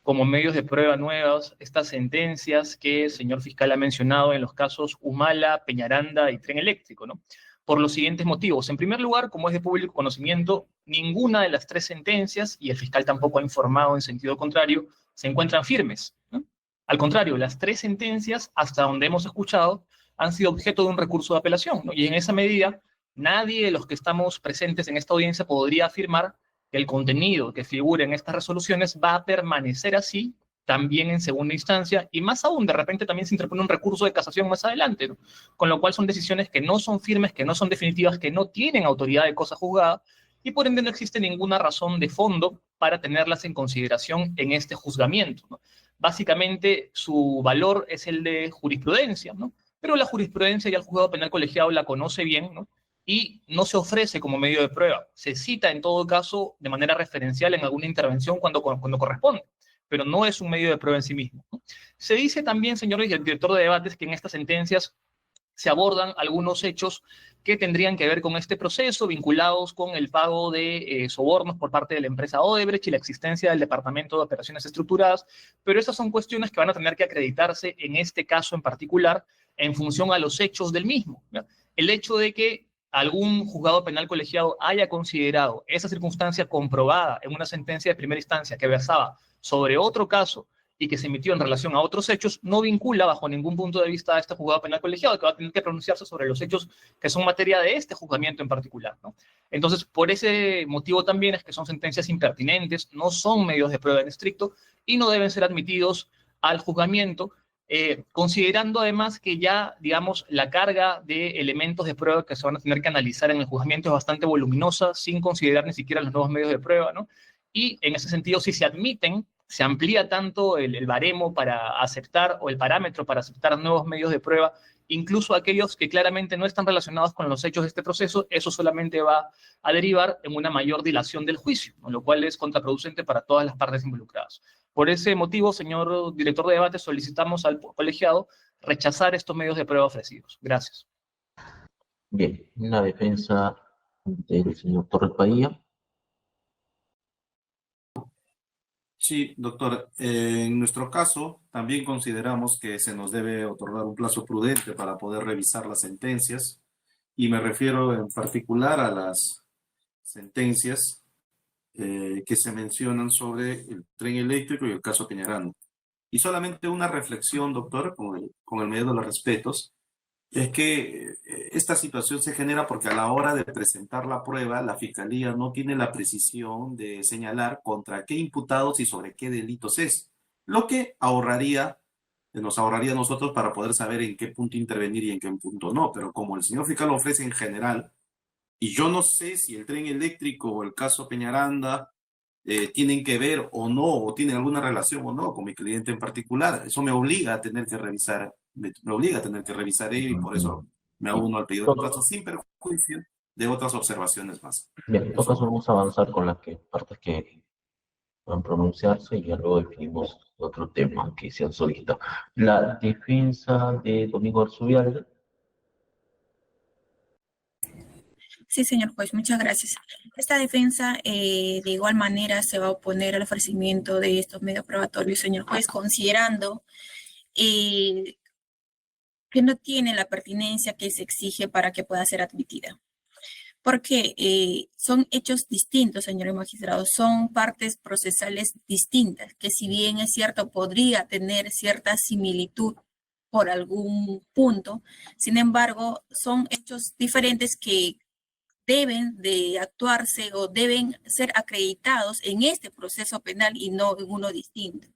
como medios de prueba nuevas estas sentencias que el señor fiscal ha mencionado en los casos Humala, Peñaranda y Tren Eléctrico, ¿no? Por los siguientes motivos. En primer lugar, como es de público conocimiento, ninguna de las tres sentencias, y el fiscal tampoco ha informado en sentido contrario, se encuentran firmes, ¿no? Al contrario, las tres sentencias, hasta donde hemos escuchado, han sido objeto de un recurso de apelación, ¿no? Y en esa medida, nadie de los que estamos presentes en esta audiencia podría afirmar que el contenido que figura en estas resoluciones va a permanecer así también en segunda instancia, y más aún, de repente también se interpone un recurso de casación más adelante, ¿no? Con lo cual son decisiones que no son firmes, que no son definitivas, que no tienen autoridad de cosa juzgada, y por ende no existe ninguna razón de fondo para tenerlas en consideración en este juzgamiento, ¿no? Básicamente, su valor es el de jurisprudencia, ¿no? Pero la jurisprudencia ya el juzgado penal colegiado la conoce bien, ¿no? Y no se ofrece como medio de prueba. Se cita en todo caso de manera referencial en alguna intervención cuando corresponde, pero no es un medio de prueba en sí mismo, ¿no? Se dice también, señor director de debates, que en estas sentencias se abordan algunos hechos que tendrían que ver con este proceso, vinculados con el pago de sobornos por parte de la empresa Odebrecht y la existencia del Departamento de Operaciones Estructuradas, pero esas son cuestiones que van a tener que acreditarse en este caso en particular en función a los hechos del mismo, ¿no? El hecho de que algún juzgado penal colegiado haya considerado esa circunstancia comprobada en una sentencia de primera instancia que versaba sobre otro caso y que se emitió en relación a otros hechos, no vincula bajo ningún punto de vista a este juzgado penal colegiado, que va a tener que pronunciarse sobre los hechos que son materia de este juzgamiento en particular, ¿no? Entonces, por ese motivo también es que son sentencias impertinentes, no son medios de prueba en estricto y no deben ser admitidos al juzgamiento, considerando además que ya, digamos, la carga de elementos de prueba que se van a tener que analizar en el juzgamiento es bastante voluminosa, sin considerar ni siquiera los nuevos medios de prueba, ¿no? Y en ese sentido, si se admiten, se amplía tanto el baremo para aceptar, o el parámetro para aceptar nuevos medios de prueba, incluso aquellos que claramente no están relacionados con los hechos de este proceso, eso solamente va a derivar en una mayor dilación del juicio, ¿no? Lo cual es contraproducente para todas las partes involucradas. Por ese motivo, señor director de debate, solicitamos al colegiado rechazar estos medios de prueba ofrecidos. Gracias. Bien, la defensa del señor Torres Padilla. Sí, doctor. En nuestro caso, también consideramos que se nos debe otorgar un plazo prudente para poder revisar las sentencias, y me refiero en particular a las sentencias que se mencionan sobre el tren eléctrico y el caso Peñaranda. Y solamente una reflexión, doctor, con el mayor de los respetos, es que esta situación se genera porque a la hora de presentar la prueba, la Fiscalía no tiene la precisión de señalar contra qué imputados y sobre qué delitos es, lo que nos ahorraría a nosotros para poder saber en qué punto intervenir y en qué punto no. Pero como el señor fiscal lo ofrece en general, y yo no sé si el tren eléctrico o el caso Peñaranda tienen que ver o no, o tienen alguna relación o no con mi cliente en particular, eso me obliga a tener que revisar. Me obliga a tener que revisar ello, y por eso me uno al pedido de plazo sin perjuicio de otras observaciones más. Bien, en todo caso vamos a avanzar con las partes que van a pronunciarse y ya luego definimos otro tema que se han solicitado. La defensa de Domingo Arzubial. Sí, señor juez, muchas gracias. Esta defensa de igual manera se va a oponer al ofrecimiento de estos medios probatorios, señor juez, considerando que no tiene la pertinencia que se exige para que pueda ser admitida. Porque son hechos distintos, señores magistrados, son partes procesales distintas, que si bien es cierto podría tener cierta similitud por algún punto, sin embargo, son hechos diferentes que deben de actuarse o deben ser acreditados en este proceso penal y no en uno distinto.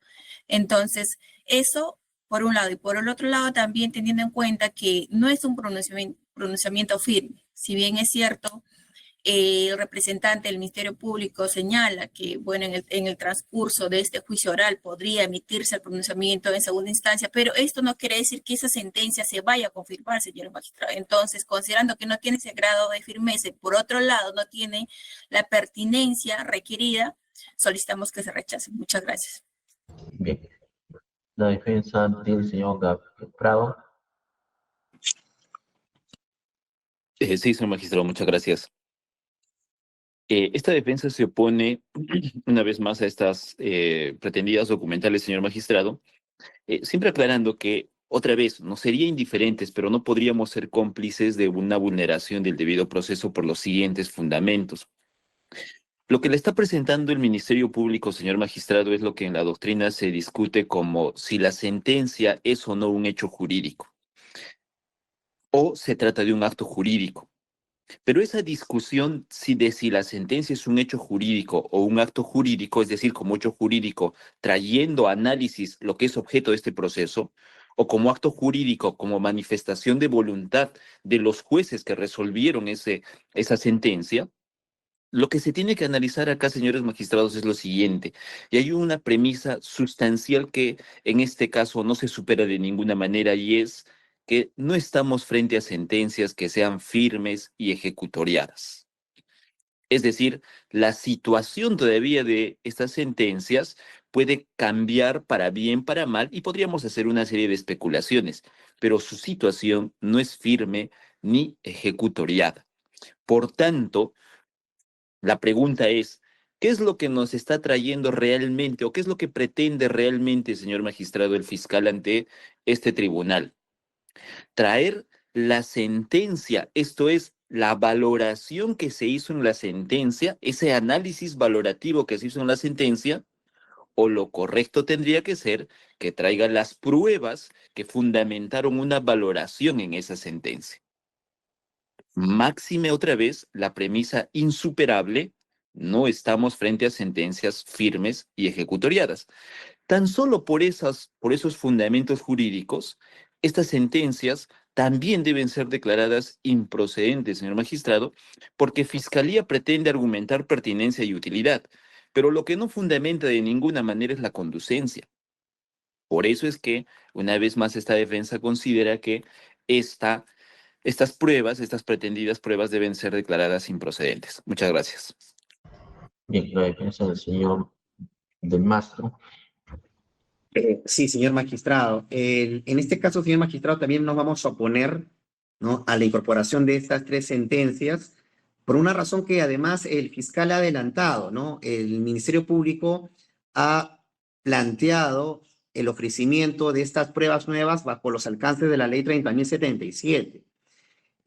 Entonces, eso por un lado. Y por el otro lado, también teniendo en cuenta que no es un pronunciamiento firme. Si bien es cierto, el representante del Ministerio Público señala que, bueno, en el transcurso de este juicio oral podría emitirse el pronunciamiento en segunda instancia, pero esto no quiere decir que esa sentencia se vaya a confirmar, señor magistrado. Entonces, considerando que no tiene ese grado de firmeza y por otro lado no tiene la pertinencia requerida, solicitamos que se rechace. Muchas gracias. Bien. La defensa del señor Prado. Sí, señor magistrado, muchas gracias. Esta defensa se opone una vez más a estas pretendidas documentales, señor magistrado, siempre aclarando que, otra vez, nos sería indiferentes, pero no podríamos ser cómplices de una vulneración del debido proceso por los siguientes fundamentos. Lo que le está presentando el Ministerio Público, señor magistrado, es lo que en la doctrina se discute como si la sentencia es o no un hecho jurídico, o se trata de un acto jurídico. Pero esa discusión de si la sentencia es un hecho jurídico o un acto jurídico, es decir, como hecho jurídico, trayendo a análisis lo que es objeto de este proceso, o como acto jurídico, como manifestación de voluntad de los jueces que resolvieron esa sentencia, lo que se tiene que analizar acá, señores magistrados, es lo siguiente. Y hay una premisa sustancial que en este caso no se supera de ninguna manera, y es que no estamos frente a sentencias que sean firmes y ejecutoriadas. Es decir, la situación todavía de estas sentencias puede cambiar para bien, para mal, y podríamos hacer una serie de especulaciones, pero su situación no es firme ni ejecutoriada. Por tanto, la pregunta es, ¿qué es lo que nos está trayendo realmente o qué es lo que pretende realmente, señor magistrado, el fiscal ante este tribunal? Traer la sentencia, esto es, la valoración que se hizo en la sentencia, ese análisis valorativo que se hizo en la sentencia, o lo correcto tendría que ser que traiga las pruebas que fundamentaron una valoración en esa sentencia. Máxime otra vez la premisa insuperable, no estamos frente a sentencias firmes y ejecutoriadas. Tan solo por esos fundamentos jurídicos, estas sentencias también deben ser declaradas improcedentes, señor magistrado, porque Fiscalía pretende argumentar pertinencia y utilidad, pero lo que no fundamenta de ninguna manera es la conducencia. Por eso es que, una vez más, esta defensa considera que estas pruebas, estas pretendidas pruebas, deben ser declaradas improcedentes. Muchas gracias. Bien, la defensa del señor del Mastro. Sí, señor magistrado. En este caso, señor magistrado, también nos vamos a oponer, ¿no?, a la incorporación de estas tres sentencias, por una razón que además el fiscal ha adelantado, ¿no? El Ministerio Público ha planteado el ofrecimiento de estas pruebas nuevas bajo los alcances de la Ley 30.077.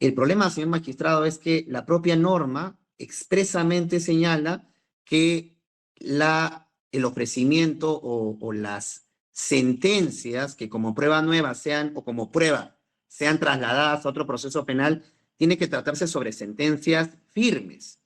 El problema, señor magistrado, es que la propia norma expresamente señala que el ofrecimiento o las sentencias que como prueba nueva sean o como prueba sean trasladadas a otro proceso penal, tiene que tratarse sobre sentencias firmes,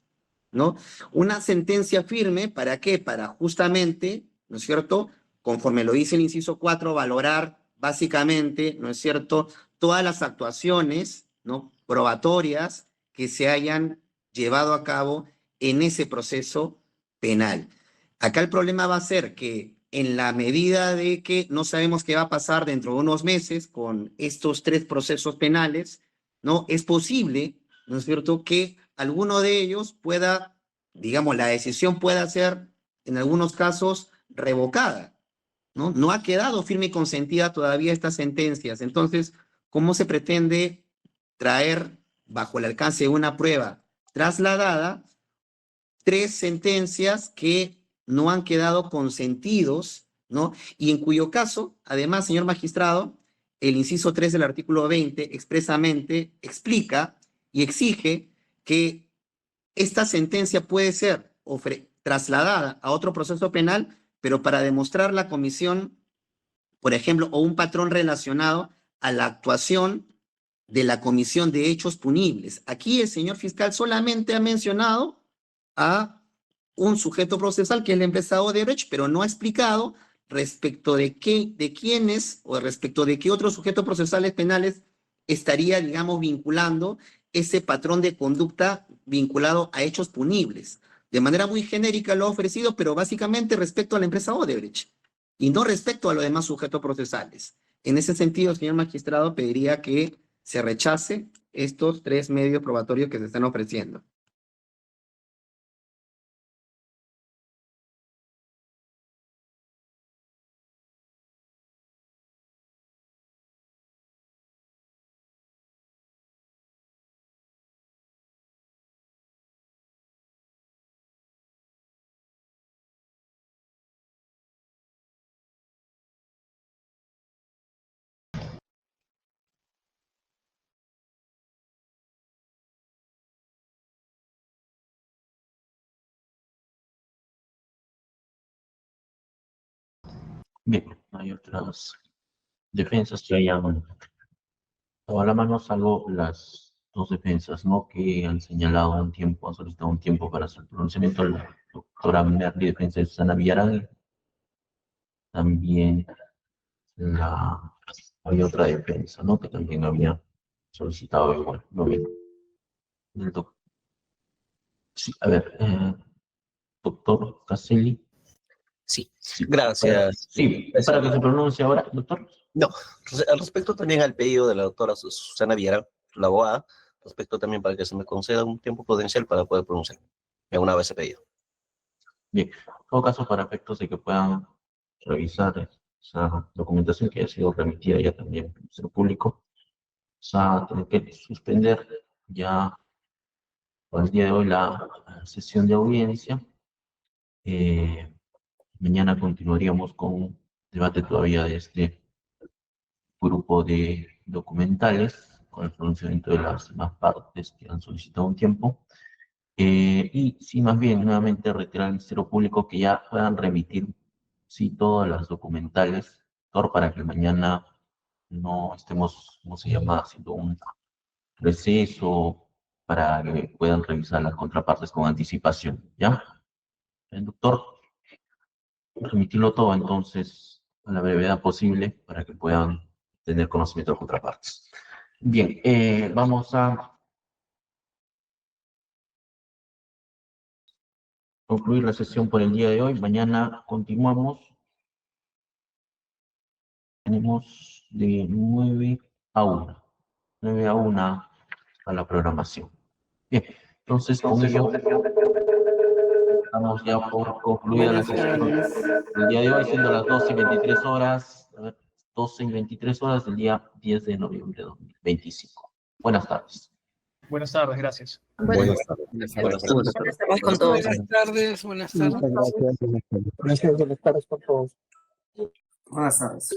¿no? Una sentencia firme, ¿para qué? Para justamente, ¿no es cierto?, conforme lo dice el inciso 4, valorar básicamente, ¿no es cierto?, todas las actuaciones, ¿no?, probatorias que se hayan llevado a cabo en ese proceso penal. Acá el problema va a ser que en la medida de que no sabemos qué va a pasar dentro de unos meses con estos tres procesos penales, ¿no?, es posible, ¿no es cierto?, que alguno de ellos pueda, digamos, la decisión pueda ser en algunos casos revocada, ¿no? No ha quedado firme y consentida todavía estas sentencias. Entonces, ¿cómo se pretende traer bajo el alcance de una prueba trasladada tres sentencias que no han quedado consentidos, ¿no? Y en cuyo caso, además, señor magistrado, el inciso 3 del artículo 20 expresamente explica y exige que esta sentencia puede ser trasladada a otro proceso penal, pero para demostrar la comisión, por ejemplo, o un patrón relacionado a la actuación de la Comisión de Hechos Punibles. Aquí el señor fiscal solamente ha mencionado a un sujeto procesal que es la empresa Odebrecht, pero no ha explicado respecto de quiénes o respecto de qué otros sujetos procesales penales estaría, digamos, vinculando ese patrón de conducta vinculado a hechos punibles. De manera muy genérica lo ha ofrecido, pero básicamente respecto a la empresa Odebrecht y no respecto a los demás sujetos procesales. En ese sentido, señor magistrado, pediría que se rechace estos 3 medios probatorios que se están ofreciendo. Bien, no hay otras defensas que hayan dado a la mano, salvo las 2 defensas, ¿no? Que han señalado un tiempo, han solicitado un tiempo para hacer el pronunciamiento. La doctora Merli, defensa de Susana Villarán. También había otra defensa, ¿no? Que también había solicitado igual. No bien. Sí, a ver, doctor Caselli. Sí, gracias. Sí, para que se pronuncie ahora, doctor. No, al respecto también al pedido de la doctora Susana Villarán, la abogada, respecto también para que se me conceda un tiempo prudencial para poder pronunciar. Me unaba ese pedido. Bien, en todo caso, para efectos de que puedan revisar esa documentación que ha sido remitida ya también al Ministerio Público, se va a tener que suspender ya por el día de hoy la sesión de audiencia. Mañana continuaríamos con un debate todavía de este grupo de documentales, con el pronunciamiento de las demás partes que han solicitado un tiempo. Y sí, más bien, nuevamente retirar al Ministerio Público que ya puedan remitir, sí, todas las documentales, para que mañana no estemos, ¿cómo se llama?, haciendo un receso para que puedan revisar las contrapartes con anticipación, ¿ya? El doctor, remitirlo todo entonces a la brevedad posible para que puedan tener conocimiento de contrapartes. Bien, vamos a concluir la sesión por el día de hoy. Mañana continuamos. Tenemos de 9 a 1. 9 a 1 a la programación. Bien, entonces con ello estamos ya por concluida la sesión del día de hoy, siendo las 12:23 horas, 12:23 horas del día 10 de noviembre de 2025. Buenas tardes. Buenas tardes, gracias. Buenas tardes. Buenas tardes con todos. Buenas tardes, buenas tardes. Buenas tardes con todos. Buenas tardes.